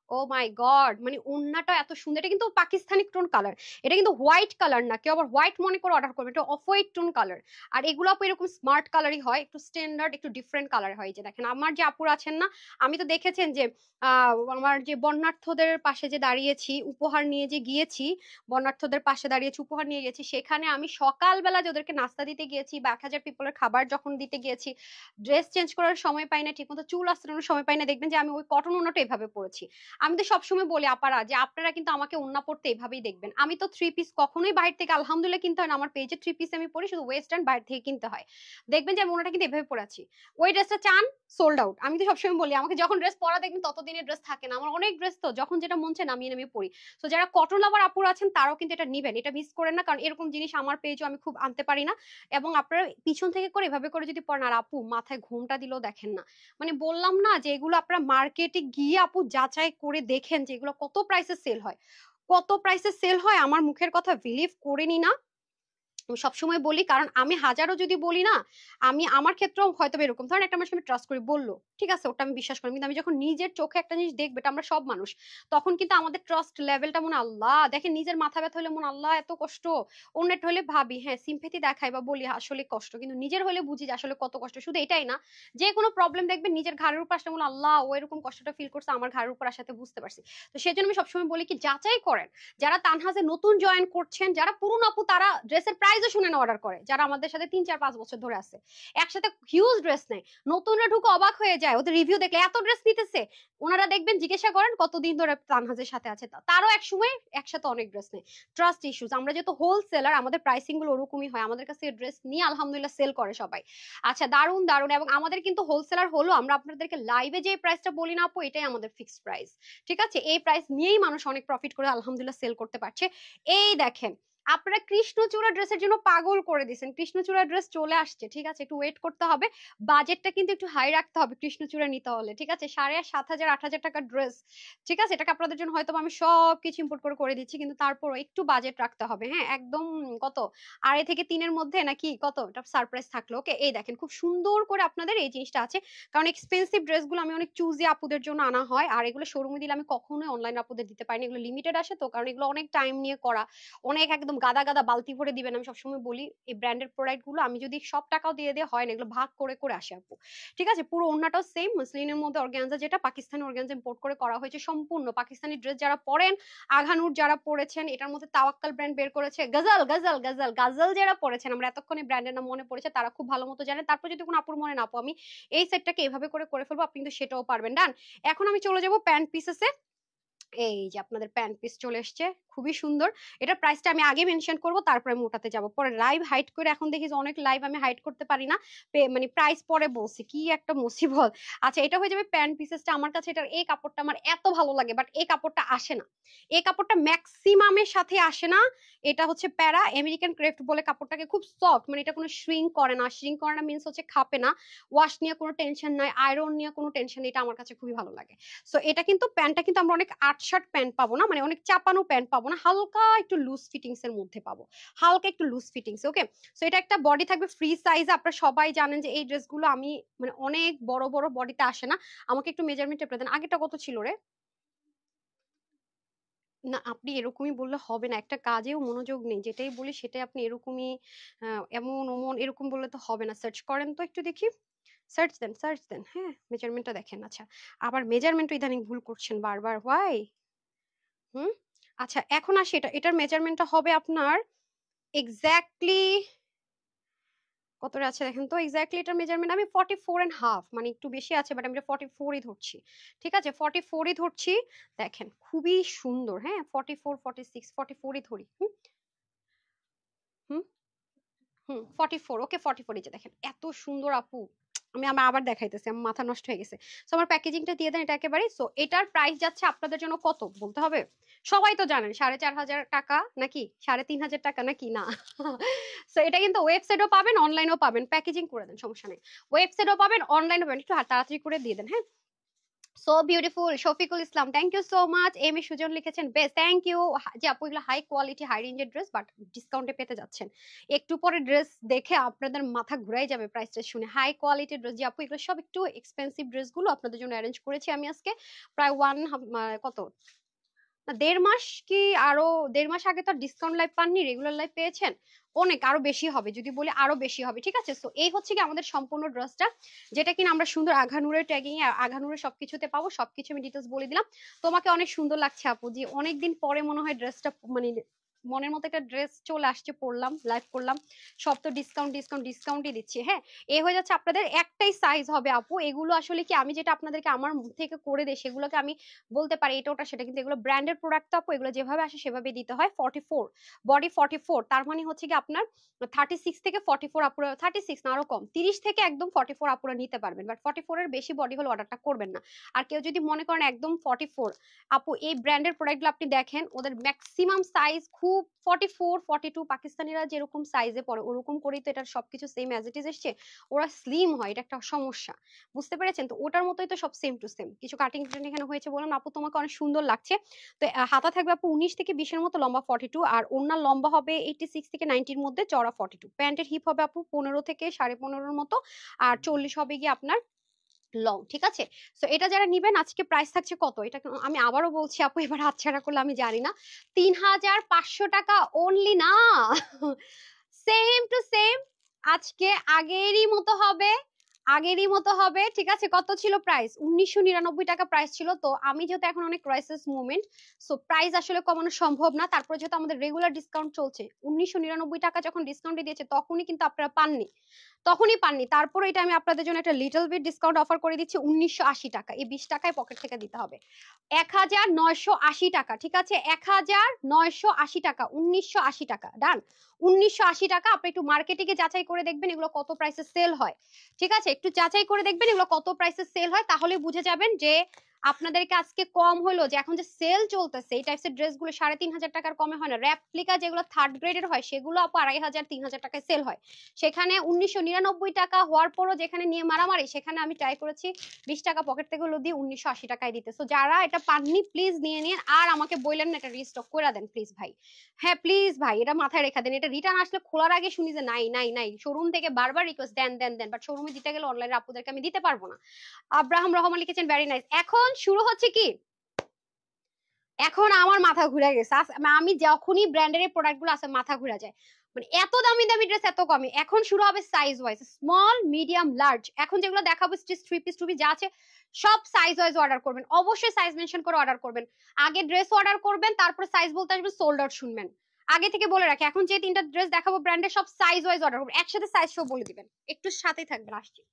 ও মাই গড, মানে ওন্নাটা এত সুন্দর। এটা কিন্তু পাকিস্তানি টোন কালার, এটা কিন্তু হোয়াইট কালার না, কেউ আবার হোয়াইট মনে করে অর্ডার করবে, এটা অফ হোয়াইট টোন কালার। আর এগুলো আপু এরকম স্মার্ট কালারই হয়, একটু স্ট্যান্ডার্ড একটু ডিফারেন্ট কালার হয়। যে দেখেন আমার যে আপুর আছেন না, আমি তো দেখেছেন যে আমার যে বন্যার্থদের পাশে যে দাঁড়িয়েছি, উপহার নিয়ে যে গিয়েছি, বন্যার্থদের পাশে দাঁড়িয়েছি, উপহার নিয়ে গেছি, সেখানে আমি সকালবেলা যে ওদেরকে নাস্তা দিতে গিয়েছি বা 1000 পিপলের খাবার যখন দিতে গিয়েছি, ড্রেস চেঞ্জ করার সময় পাই না, ঠিকমতো চুল আঁচড়ানোর সময় পাই না, দেখবেন যে আমি ওই কটন ওন্নাটা এভাবে পরেছি। আমি তো সবসময় বলি আপারা যে আপনারা কিন্তু আমাকে ওন্না পড়তে এভাবেই দেখবেন। আমি তো থ্রি পিস কখনোই বাইরে থেকে আলহামদুলিল্লাহ কিনতে হয় না, আমার পেজে থ্রি পিস আমি পরি, শুধু ওয়েস্টার্ন বাইরে থেকে কিনতে হয়। দেখবেন যে আমি ওনাটা কিন্তু এভাবে পরে আছি। ওই ড্রেসটা চান, সোল্ড আউট। আমি তো সবসময় বলি আমাকে যখন ড্রেস পরা দেখবেন ততদিনের ড্রেস থাকে না, আমার অনেক ড্রেস তো যখন যেটা মন চায় নামিয়ে নামিয়ে পরি। তো যারা কটন লাভার আপুর আছেন তারাও কিন্তু এটা নিবেন, এটা মিস করেন না, কারণ এরকম জিনিস আমার পেজও আমি খুব আনতে পারি না। এবং আপনারা পিছন থেকে করে এভাবে করে যদি পড়েন, আর আপু মাথায় ঘুমটা দিলেও দেখেন না, মানে বললাম না যে এগুলো আপনারা মার্কেটে গিয়ে আপু যাচাই করে দেখেন যে এগুলো কত প্রাইসে সেল হয়, কত প্রাইসে সেল হয়। আমার মুখের কথা বিলিভ করেনি না, আমি সবসময় বলি, কারণ আমি হাজারও যদি বলি না, আমি আমার ক্ষেত্রেও হয়তো এরকম ধরেন একটা মানুষকে আমি ট্রাস্ট করি, বললো ঠিক আছে ওটা আমি বিশ্বাস করি, কিন্তু আমি যখন নিজের চোখে একটা জিনিস দেখবে, এটা আমরা সব মানুষ, তখন কিন্তু আমাদের ট্রাস্ট লেভেলটা মনে আল্লাহ দেখেন, নিজের মাথা ব্যথা হলে মনে আল্লাহ এত কষ্ট, অন্যের হলে ভাবি হ্যাঁ সিম্পেথি দেখাই বা বলি আসলে কষ্ট, কিন্তু নিজের হলে বুঝি যে আসলে কত কষ্ট। শুধু এটাই না, যে কোনো প্রবলেম দেখবেন নিজের ঘাড়ের উপর আসলে মনে আল্লাহ ও এরকম কষ্টটা ফিল করছে, আমার ঘাড়ের উপর আসাতে বুঝতে পারছি। তো সেই জন্য আমি সবসময় বলি কি যাচাই করেন। যারা তানহাজে নতুন জয়েন করছেন, যারা পুরনো আপু, তারা ড্রেসের প্রাইসও শুনে না অর্ডার করে, যারা আমাদের সাথে 3 4 5 বছর ধরে আছে, একসাথে হিউজ ড্রেস নেয়, নতুনরা ঢুকে অবাক হয়ে যায় ওদের রিভিউ দেখলে এত ড্রেস নিতেছে। ওনারা দেখবেন জিজ্ঞাসা করেন কতদিন ধরে তানহাজের সাথে আছে, তারও এক সময় একসাথে অনেক ড্রেস নেয়। ট্রাস্ট ইস্যুস, আমরা যেহেতু হোলসেলার আমাদের প্রাইসিং গুলো ওরকমই হয়, আমাদের কাছে ড্রেস নিয়ে আলহামদুলিল্লাহ সেল করে সবাই। আচ্ছা দারুন দারুন, এবং আমাদের কিন্তু হোলসেলার হলো আমরা আপনাদেরকে লাইভে যে প্রাইসটা বলি না আপু, এটাই আমাদের ফিক্সড প্রাইস। ঠিক আছে, এই প্রাইস নিয়েই মানুষ অনেক প্রফিট করে আলহামদুলিল্লাহ সেল করতে পারছে। এই দেখেন, আপনারা কৃষ্ণচূড়া ড্রেসের জন্য পাগল করে দিয়েছেন, কৃষ্ণচূড়া ড্রেস চলে আসছে, ঠিক আছে, একটু ওয়েট করতে হবে, বাজেটটা কিন্তু একটু হাই রাখতে হবে কৃষ্ণচূড়া নিতে হলে। ঠিক আছে, 7,500 8,000 টাকার ড্রেস, ঠিক আছে, এটাকে আপনাদের জন্য হয়তো আমি সব কিছু ইম্পোর্ট করে করে দিচ্ছি, কিন্তু তারপরও একটু বাজেট রাখতে হবে। হ্যাঁ, একদম কত 2.5 থেকে 3-এর মধ্যে নাকি কত এটা সারপ্রাইজ থাকলো। ওকে, এই দেখেন খুব সুন্দর করে আপনাদের এই জিনিসটা আছে, কারণ এক্সপেন্সিভ ড্রেসগুলো আমি অনেক চুজি আপুদের জন্য আনা হয়, আর এগুলো শোরুমে দিলে আমি কখনোই অনলাইন আপুদের দিতে পারিনি, এগুলো লিমিটেড আসে তো, কারণ এগুলো অনেক টাইম নিয়ে করা, অনেক একদম গাদা গাদা বালতি ভরে দিবেন। আমি সবসময় বলি এই ব্র্যান্ডেড প্রোডাক্ট গুলো আমি যদি সব টাকাও দিয়ে দেওয়া হয় না, এগুলো ভাগ করে করে আসে আপু। ঠিক আছে, পুরো ওড়নাটাও সেম মসলিনের মধ্যে অর্গানজা, যেটা পাকিস্তানি অর্গানজা ইম্পোর্ট করে করা হয়েছে সম্পূর্ণ। পাকিস্তানি ড্রেস যারা পরেন, আঘানুর যারা পরেছেন, এটার মধ্যে তাওয়াক্কাল ব্র্যান্ড বের করেছে, গজল গজল গজল গাজল যারা পরেছেন, আমরা এতক্ষণে ব্র্যান্ডের নাম মনে পড়েছে, তারা খুব ভালো মতো জানেন। তারপর যদি কোনো আপুর মনে না, আপু আমি এই সেটটাকে এভাবে করে করে ফেলবো, আপনি কিন্তু সেটাও পারবেন। ডান। এখন আমি চলে যাবো প্যান্ট পিসেসে। এই যে আপনাদের প্যান্ট পিস চলে এসছে, খুবই সুন্দর। এটার প্রাইসটা আমি আগে মেনশন করব, তারপরে মোটাতে যাব, পরে লাইভ হাইড করে। এখন দেখি যে অনেক লাইভ আমি হাইড করতে পারি না, মানে প্রাইস পরে বলছি, কি একটা মুসিবত। আচ্ছা, এটা হয়ে যাবে প্যান্ট পিসেসটা। আমার কাছে এটার এই কাপড়টা আমার এত ভালো লাগে, বাট এই কাপড়টা আসে না, এই কাপড়টা ম্যাক্সিমামের সাথে আসে না। এটা হচ্ছে প্যারা আমেরিকান ক্রেফট বলে কাপড়টাকে, খুব সফট, মানে এটা কোনো শ্রিঙ্ক করে না। শ্রিঙ্ক করে না মিন্স হচ্ছে খাপে না, ওয়াশ নিয়ে কোনো টেনশন নাই, আয়রন নিয়ে কোনো টেনশন। এটা আমার কাছে খুবই ভালো লাগে। সো এটা কিন্তু প্যান্টটা কিন্তু আমরা অনেক আটশার্ট প্যান্ট পাবো না, মানে অনেক চাপানো প্যান্ট পাবো না, হালকা একটু লুজ ফিটিংস এর মধ্যে পাবো, হালকা একটু লুজ ফিটিংস। ওকে, সো এটা একটা বডি থাকবে ফ্রি সাইজ। আপনারা সবাই জানেন যে এই ড্রেসগুলো আমি মানে অনেক বড় বড় বডিতে আসে না। আমাকে একটু মেজারমেন্ট টেপ দেন। আগেটা কত ছিল রে? না, আপনি এরকমই বললে হবে না, একটা কাজেও মনোযোগ নেই, যেটাই বলি সেটাই আপনি এরকমই এমন ওমন এরকম বললে তো হবে না। সার্চ করেন তো একটু দেখি, সার্চ দেন, সার্চ দেন। হ্যাঁ, মেজারমেন্টটা দেখেন। আচ্ছা, আবার মেজারমেন্ট ইদানিং ভুল করছেন বারবার, হোয়াই? হুম। আচ্ছা, এখন আসি, এটার মেজারমেন্টটা হবে আপনার এক্স্যাক্টলি কতটা আছে দেখেন তো। এক্স্যাক্টলি এটার মেজারমেন্ট আমি 44.5, মানে একটু বেশি আছে, বাট আমি 44ই ধরছি। ঠিক আছে, 44ই ধরছি। দেখেন খুবই সুন্দর। হ্যাঁ, 44, 46, 44ই ধরি। হুম হুম হুম 44। ওকে, 44। এই যে দেখেন এত সুন্দর আপু, আমি আবার দেখাইতেছি, আমার মাথা নষ্ট হয়ে গেছে। সো আমার প্যাকেজিংটা দিয়ে দেন এটা একেবারে। সো এটার প্রাইস যাচ্ছে আপনাদের জন্য কত বলতে হবে? সবাই তো জানেন 4,500 টাকা, নাকি 3,500 টাকা, নাকি না? সো এটা কিন্তু ওয়েবসাইটও পাবেন, অনলাইনেও পাবেন। প্যাকেজিং করে দেন, সমস্যা নেই। ওয়েবসাইটও পাবেন, অনলাইনেও পাবেন, একটু তাড়াতাড়ি করে দিয়ে দেন। হ্যাঁ, so beautiful. Shafiqul Islam, thank you so much. M A Sujon লিখেছেন বেস্ট, থ্যাংক ইউ। যে আপু এগুলো হাই কোয়ালিটি হাই রেঞ্জের ড্রেস, বাট ডিসকাউন্টে পেতে যাচ্ছেন। একটু পরে ড্রেস দেখে আপনাদের মাথা ঘুরাই যাবে প্রাইসটা শুনে। হাই কোয়ালিটির ড্রেস, যে আপু এগুলো সব একটু এক্সপেন্সিভ ড্রেসগুলো আপনাদের জন্য অ্যারেঞ্জ করেছি আমি আজকে। প্রায় কত না, 1.5 মাস কি, আরো 1.5 মাস আগে তো ডিসকাউন্ট লাইভ পাননি, রেগুলার লাইভ পেয়েছেন। অনেক আরো বেশি হবে, যদি বলি আরো বেশি হবে। ঠিক আছে, সো এই হচ্ছে কি আমাদের সম্পূর্ণ ড্রেসটা, যেটা কিনা আমরা সুন্দর আঘানুরের ট্যাগিং এ আঘানুরের সবকিছুতে পাবো। সবকিছু আমি ডিটেলস বলে দিলাম। তোমাকে অনেক সুন্দর লাগছে আপু, যে অনেকদিন পরে মনে হয় ড্রেসটা মানে মনের মতো একটা ড্রেস চলে আসছে, পরলাম, লাইভ করলাম। সব তো ডিসকাউন্ট ডিসকাউন্ট ডিসকাউন্টই দিচ্ছি। হ্যাঁ, এ হয়ে যাচ্ছে আপনাদের একটাই সাইজ হবে আপু। এগুলো আসলে কি আমি যেটা আপনাদেরকে আমার মুখ থেকে করে দেই, সেগুলোকে আমি বলতে পারি এটা ওটা সেটা, কিন্তু এগুলো ব্র্যান্ডেড প্রোডাক্ট তো আপু, এগুলো যেভাবে আসে সেভাবে দিতে হয়। 44 বডি, 44, তার মানে হচ্ছে কি আপনার 36 থেকে 44 আপুরা, 36 না আরো কম, 30 থেকে একদম 44 আপুরা নিতে পারবেন, বাট 44 এর বেশি বডি হলে অর্ডারটা করবেন না। আর কেউ যদি মনে করেন একদম 44, আপু এই ব্র্যান্ডের প্রোডাক্টগুলো আপনি দেখেন, ওদের ম্যাক্সিমাম সাইজ খুব 44, 42, পাকিস্তানিরা যেরকম সাইজে পড়ে ওরকম করেই তো এটার সবকিছু সেম অ্যাজ ইট ইজ এসছে। ওরা স্লিম হয়, এটা একটা সমস্যা, বুঝতে পেরেছেন? তো ওটার মতোই তো সব সেম টু সেম, কিছু কাটিং টাটিং এখানে হয়েছে। বললাম আপু তোমাকে অনেক সুন্দর লাগছে। তো হাতা থাকবে আপু 19 থেকে 20 এর মতো, লম্বা 42, আর ওনার লম্বা হবে 86 থেকে 90 এর মধ্যে, চড়া 42। প্যান্টের হিপ হবে আপু 15 থেকে 15.5 মতো, আর 40 হবে গিয়ে আপনার লং। ঠিক আছে, সো এটা যারা নিবেন আজকে প্রাইস থাকছে কত, এটা আমি আবারও বলছি আপু, এবার হাতছাড়া করলে আমি জানি না। 3,500 টাকা অনলি না। সেম টু সেম, আজকে আগেরই মতো হবে, আগেরই মতো হবে। ঠিক আছে, কত ছিল প্রাইস? 1999 টাকা প্রাইস ছিল। তো আমি যেহেতু এখন অনেক ক্রাইসিস মুভমেন্ট, সো প্রাইস আসলে কমানো সম্ভব না। তারপরে যেহেতু আমাদের রেগুলার ডিসকাউন্ট চলছে, 1999 টাকা যখন ডিসকাউন্টে দিয়েছে তখনই কিন্তু আপনারা পাননি, তখনই পাননি। তারপরে এটা আমি আপনাদের জন্য একটা লিটল বিট ডিসকাউন্ট অফার করে দিচ্ছি 1980 টাকা। এই 20 টাকায় পকেট থেকে দিতে হবে 1980 টাকা। ঠিক আছে, 1980 টাকা, 1980 টাকা। ডান, 1980 টাকা। আপনি একটু মার্কেটে গিয়ে যাচাই করে দেখবেন এগুলো কত প্রাইসে সেল হয়। ঠিক আছে, একটু যাচাই করে দেখবেন এগুলো কত প্রাইসে সেল হয়, তাহলে বুঝে যাবেন যে আপনাদেরকে আজকে কম হলো। যে এখন যে সেল চলতেছে এই টাইপসের ড্রেসগুলো 3,500 টাকার কমে হয় না। রেপ্লিকা যেগুলো থার্ড গ্রেডের হয় সেগুলো আপু 2,500, 3,000 টাকায় সেল হয়। সেখানে 1999 টাকা হওয়ার পরও যেখানে নিয়ে মারামারি, সেখানে আমি ট্রাই করেছি 20 টাকা পকেট থেকে হলো দিয়ে 1980 টাকায় দিতে। সো যারা এটা পাননি প্লিজ নিয়ে নিন, আর আমাকে বললেন না এটা রিস্টক করে দেন প্লিজ ভাই। হ্যাঁ প্লিজ ভাই, এটা মাথায় রেখে দেন। এটা রিটার্ন আসলে খোলার আগে শুনি যে নাই নাই নাই, শোরুম থেকে বারবার request then then then, but শোরুমে দিতে গেলে অনলাইনে আপুদেরকে আমি দিতে পারবো না। আব্রাহাম রহমান লিখেছেন ভেরি নাইস। এখন শুরু হচ্ছে কি, এখন আমার মাথা ঘুরে গেছে। আমি যখনই ব্র্যান্ডের প্রোডাক্ট গুলো আছে মাথা ঘুরে যায়, মানে এত দামি দামি ড্রেস এত কমে। এখন শুরু হবে size wise, small medium large. এখন যেগুলো দেখাবো stitch three piece two piece যা আছে সব সাইজ ওয়াইজ অর্ডার করবেন, অবশ্যই সাইজ মেনশন করে অর্ডার করবেন। আগে ড্রেস অর্ডার করবেন, তারপর সাইজ বলতে আসবে, সোল্ড আউট শুনবেন। আগে থেকে বলে রাখি, এখন যে তিনটা ড্রেস দেখাবো ব্র্যান্ডের সব সাইজ ওয়াইজ অর্ডার করবেন, একসাথে সাইজ সব বলে দিবেন। একটু সাথেই থাকবেন, আসছি।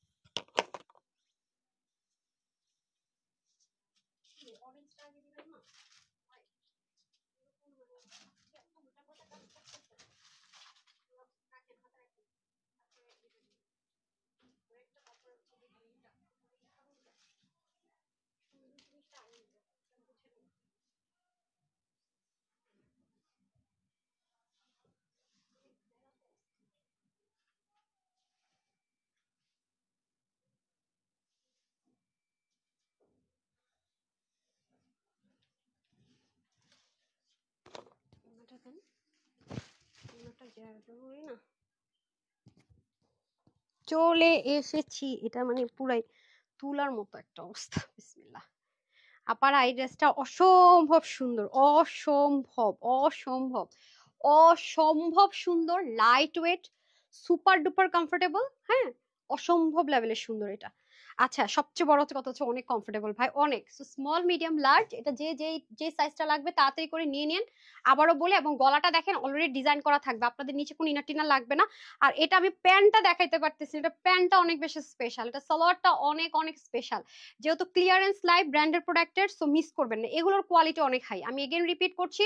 চলে এসেছি, এটা মানে পুরাই তুলার মতো একটা অবস্থা। বিসমিল্লাহ। আপার এই ড্রেসটা অসম্ভব সুন্দর, অসম্ভব অসম্ভব অসম্ভব সুন্দর, light weight, super duper comfortable. হ্যাঁ, অসম্ভব লেভেলের সুন্দর এটা। আচ্ছা, সবচেয়ে বড় কথা হচ্ছে অনেক কমফোর্টেবল ভাই, অনেক। সো স্মল মিডিয়াম লার্জ, এটা যে যে যে সাইজটা লাগবে তাড়াতাড়ি করে নিয়ে নিন। আবারও বলে, এবং গলাটা দেখেন অলরেডি ডিজাইন করা থাকবে, আপনাদের নিচে কোনো ইনার টিনার লাগবে না। আর এটা আমি প্যান্টটা দেখাইতে পারতেছি, এটা প্যান্টটা অনেক বেশি স্পেশাল, এটা সালোয়ারটা অনেক অনেক স্পেশাল। যেহেতু ক্লিয়ারেন্স লাইভ ব্র্যান্ডের প্রোডাক্টের, সো মিস করবেন না। এগুলোর কোয়ালিটি অনেক হাই, আমি এগেন রিপিট করছি,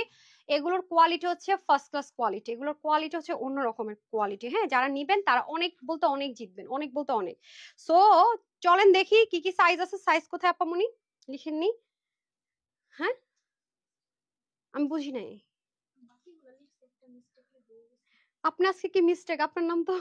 এগুলোর কোয়ালিটি হচ্ছে ফার্স্ট ক্লাস কোয়ালিটি, এগুলোর কোয়ালিটি হচ্ছে অন্য রকমের কোয়ালিটি। হ্যাঁ, যারা নিবেন তারা অনেক বলতে অনেক জিতবেন, অনেক বলতে অনেক। সো চলেন দেখি কি কি সাইজ আছে। সাইজ কোথায় আপামনি লিখেননি? হ্যাঁ, আমি বুঝি নাই। আপনি আজকে কি মিস্টেক? আপনার নাম তো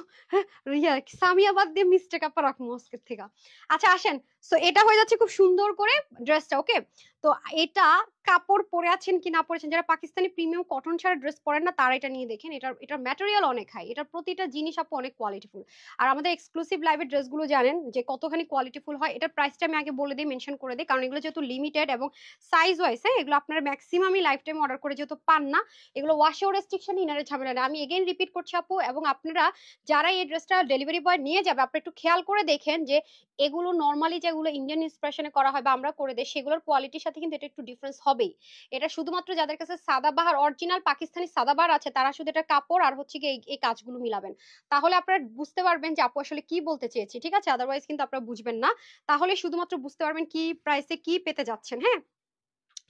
রিয়া, সামিয়া বাদ দিয়ে মিস্টেক আপা রাখবো আজকের থেকে। আচ্ছা আসেন। সো এটা হয়ে যাচ্ছে খুব সুন্দর করে ড্রেসটা। ওকে, তো এটা কাপড় পরে আছেন কি না পরেছেন, যারা পাকিস্তানি প্রিমিয়াম কটন ছাড়া ড্রেস পরেন না তারা এটা নিয়ে দেখেন। এটার ম্যাটেরিয়াল অনেক হাই, এটার প্রতিটা জিনিস আপু অনেক কোয়ালিটিফুল। আর আমাদের এক্সক্লুসিভ লাইভের ড্রেসগুলো জানেন যে কতখানি কোয়ালিটিফুল হয়। এটার প্রাইসটা আমি আগে বলে দিই, মেনশন করে দিই, কারণ এগুলো যেহেতু লিমিটেড এবং সাইজ ওয়াইজ, হ্যাঁ এগুলো আপনারা ম্যাক্সিমামই লাইফ টাইম অর্ডার করে যেহেতু পান না, এগুলো ওয়াশেও রেস্ট্রিকশন, ইনারের ঝামেলা না। আমি এগেইন রিপিট করছি আপু, এবং আপনারা যারা এই ড্রেসটা ডেলিভারি বয় নিয়ে যাবে, আপনি একটু খেয়াল করে দেখেন যে এগুলো নর্মালি যেগুলো ইন্ডিয়ান ইন্সপিরেশনে করা হয় বা আমরা করে দেই, সেগুলোর কোয়ালিটির সাথে কিন্তু এটা একটু ডিফারেন্স হবেই। এটা শুধুমাত্র যাদের কাছে সাদাবাহার অরিজিনাল পাকিস্তানি সাদাবাহার আছে তারা শুধু এটা কাপড় আর হচ্ছে কি এই কাজগুলো মিলাবেন, তাহলে আপনারা বুঝতে পারবেন যে আপু আসলে কি বলতে চেয়েছি। ঠিক আছে, আদারওয়াইজ কিন্তু আপনারা বুঝবেন না। তাহলে শুধুমাত্র বুঝতে পারবেন কি প্রাইসে কি পেতে যাচ্ছেন। হ্যাঁ,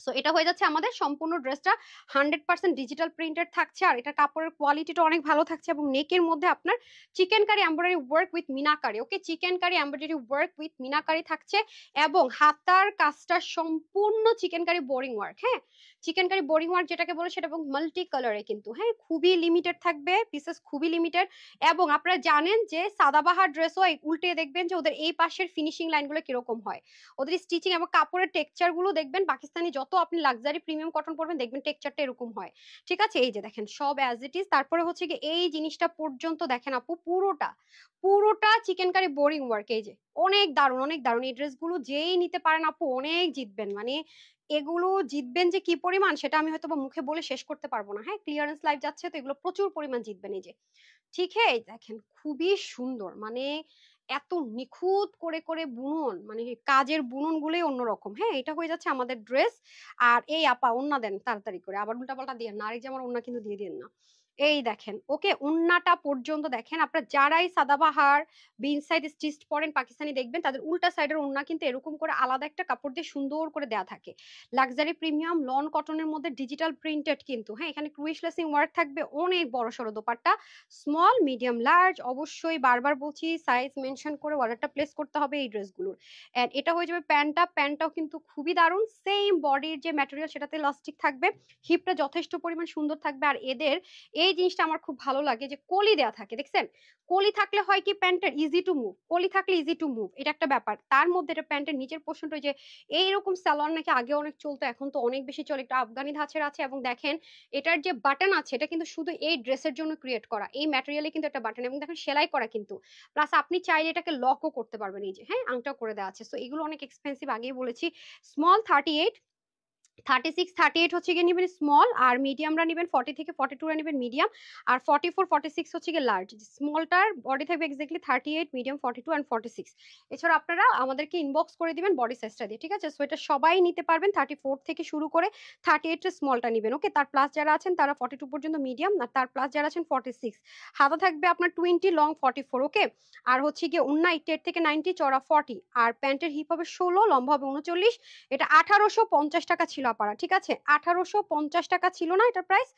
সো এটা হয়ে যাচ্ছে আমাদের সম্পূর্ণ ড্রেসটা 100% ডিজিটাল প্রিন্টেড থাকছে, আর এটা কাপড়ের কোয়ালিটিটা অনেক ভালো থাকছে, এবং নেকের মধ্যে আপনার chikankari embroidery work with meenakari. Okay, chikankari embroidery work with meenakari থাকছে, এবং হাতার কাজটা সম্পূর্ণ চিকেন কারি বোরিং ওয়ার্ক। হ্যাঁ, চিকেন কারি বোরিং ওয়ার্ক যেটাকে বলে সেটা, এবং মাল্টি কালারে কিন্তু। হ্যাঁ, খুবই লিমিটেড থাকবে পিসেস, খুবই লিমিটেড। এবং আপনারা জানেন যে সাদাবাহার ড্রেসও উল্টে দেখবেন যে ওদের এই পাশের ফিনিশিং লাইনগুলো কিরকম হয়, ওদের স্টিচিং এবং কাপড়ের টেক্সচার গুলো দেখবেন পাকিস্তানি যত আপনি লাক্সারি প্রিমিয়াম কটন পরবেন দেখবেন টেক্সচারটা এরকম হয়। ঠিক আছে, এই যে দেখেন সব অ্যাজ ইট ইজ। তারপরে হচ্ছে কি এই জিনিসটা পর্যন্ত দেখেন আপু, পুরোটা পুরোটা চিকেন কারি বোরিং ওয়ার্ক। এই যে অনেক দারুণ, অনেক দারুণ। এই ড্রেসগুলো যেই নিতে পারেন আপু অনেক জিতবেন, মানে এগুলো জিতবেন যে কি পরিমাণ সেটা আমি হয়তো বা মুখে বলে শেষ করতে পারবো না। হ্যাঁ, ক্লিয়ারেন্স লাইভ যাচ্ছে তো এগুলো প্রচুর পরিমাণ জিতবেন। এই যে ঠিক, হ্যাঁ দেখেন খুবই সুন্দর, মানে এত নিখুঁত করে করে বুনন, মানে কাজের বুনন গুলোই অন্যরকম। হ্যাঁ, এটা হয়ে যাচ্ছে আমাদের ড্রেস। আর এই আপা ওন্না দেন তাড়াতাড়ি করে, আবার উল্টা পাল্টা দিয়ে না, আরেক যে আমার ওন্না কিন্তু দিয়ে দিন না। এই দেখেন, ওকে উন্নাটা পর্যন্ত দেখেন। আপনারা যারাই সাদাবাহার বিন সাইড স্টিচ পরেন পাকিস্তানি দেখবেন তাদের উল্টা সাইডের ওন্না কিন্তু এরকম করে আলাদা একটা কাপড় দিয়ে সুন্দর করে দেয়া থাকে। লাক্সারি প্রিমিয়াম লন কটনের মধ্যে ডিজিটাল প্রিন্টেড কিন্তু। হ্যাঁ, এখানে ক্রুইশ লেসিং ওয়ার্ক থাকবে, অনেক বড় সড়ো দোপাট্টা, স্মল মিডিয়াম লার্জ। অবশ্যই বারবার বলছি সাইজ মেনশন করে অর্ডারটা প্লেস করতে হবে এই ড্রেসগুলোর। এন্ড এটা হয়ে যাবে প্যান্টটা, প্যান্টটাও কিন্তু খুবই দারুণ, সেম বডির যে ম্যাটেরিয়াল সেটাতে ইলাস্টিক থাকবে, হিপটা যথেষ্ট পরিমাণ সুন্দর থাকবে। আর এদের এই জিনিসটা আমার খুব ভালো লাগে যে কলি দেয়া থাকে, দেখছেন? কলি থাকলে হয় কি প্যান্টের ইজি টু মুভ, কলি থাকলে ইজি টু মুভ, এটা একটা ব্যাপার। তার মধ্যে এটা প্যান্টের নিচের পোর্শনটা যে এইরকম স্যালোয়ার নাকি আগে অনেক চলতো, এখন তো অনেক বেশি চলে, একটা আফগানি ধাঁচের আছে। এবং দেখেন এটার যে বাটন আছে এটা কিন্তু শুধু এই ড্রেসের জন্য ক্রিয়েট করা, এই ম্যাটেরিয়ালে কিন্তু একটা বাটন, এবং দেখেন সেলাই করা কিন্তু। প্লাস আপনি চাইলে এটাকে লকও করতে পারবেন, এই যে হ্যাঁ আংটাও করে দেওয়া আছে। সো এগুলো অনেক এক্সপেন্সিভ, আগেই বলেছি। স্মল 38, 36 38 হচ্ছে গিয়ে নেবেন স্মল, আর মিডিয়ামরা নেবেন 40 থেকে 42 নেবেন মিডিয়াম, আর 44 46 হচ্ছে গিয়ে লার্জ। স্মলটার বডি থাকবে এক্স্যাক্টলি 38, মিডিয়াম 42 এন্ড 46। এছাড়া আপনারা আমাদেরকে ইনবক্স করে দিবেন বডি সাইজটা দিয়ে, ঠিক আছে? সো এটা সবাই নিতে পারবেন, 34 থেকে শুরু করে 38 এর স্মলটা নেবেন, ওকে? তার প্লাস যারা আছেন তারা 42 পর্যন্ত মিডিয়াম, আর তার প্লাস যারা আছেন 46। হাতা থাকবে আপনার 20, লং 44, ওকে? আর হচ্ছে গিয়ে ওন্না 88 থেকে 90, চড়া 40, আর প্যান্টের হিপ হবে 16, লম্বা হবে 39। এটা 1850 টাকা ছিল আপারা, ঠিক আছে? 1850 টাকা ছিল না এটার প্রাইস?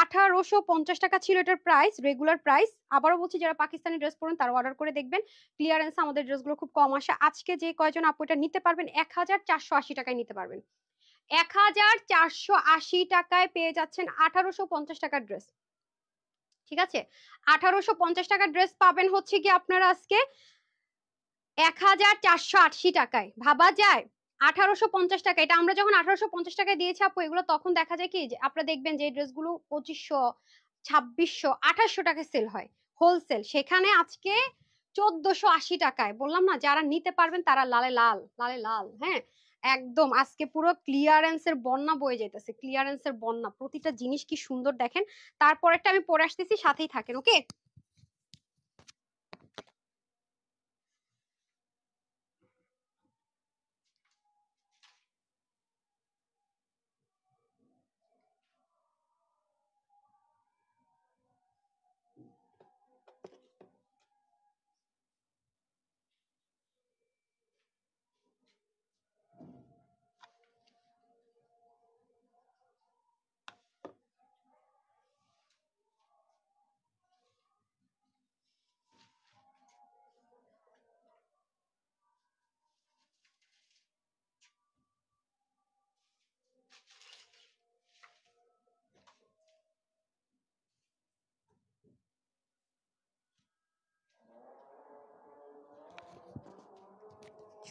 1850 টাকা ছিল এটার প্রাইস, রেগুলার প্রাইস। আবারও বলছি, যারা পাকিস্তানি ড্রেস পরেন তারা অর্ডার করে দেখবেন, ক্লিয়ারেন্স আমাদের ড্রেসগুলো খুব কম আসে। আজকে যে কয়জন আপু এটা নিতে পারবেন 1480 টাকায় নিতে পারবেন, 1480 টাকায় পেয়ে যাচ্ছেন 1850 টাকার ড্রেস, ঠিক আছে? 1850 টাকার ড্রেস পাবেন হচ্ছে কি আপনারা আজকে 1480 টাকায়, ভাবা যায়? 1850 টাকা, এটা আমরা যখন 1850 টাকায় দিয়েছি আপু এগুলো, তখন দেখা যায় কি যে আপনারা দেখবেন যে ড্রেসগুলো 2500, 2600, 2800 টাকায় সেল হয় হোলসেল, সেখানে আজকে 1480 টাকায়। বললাম না, যারা নিতে পারবেন তারা লালে লাল, লালে লাল, হ্যাঁ একদম। আজকে পুরো ক্লিয়ারেন্সের বন্যা বয়ে যেতেছে, ক্লিয়ারেন্সের বন্যা, প্রতিটা জিনিস কি সুন্দর দেখেন। তারপরেরটা আমি পরে আসতেছি, সাথেই থাকেন, ওকে?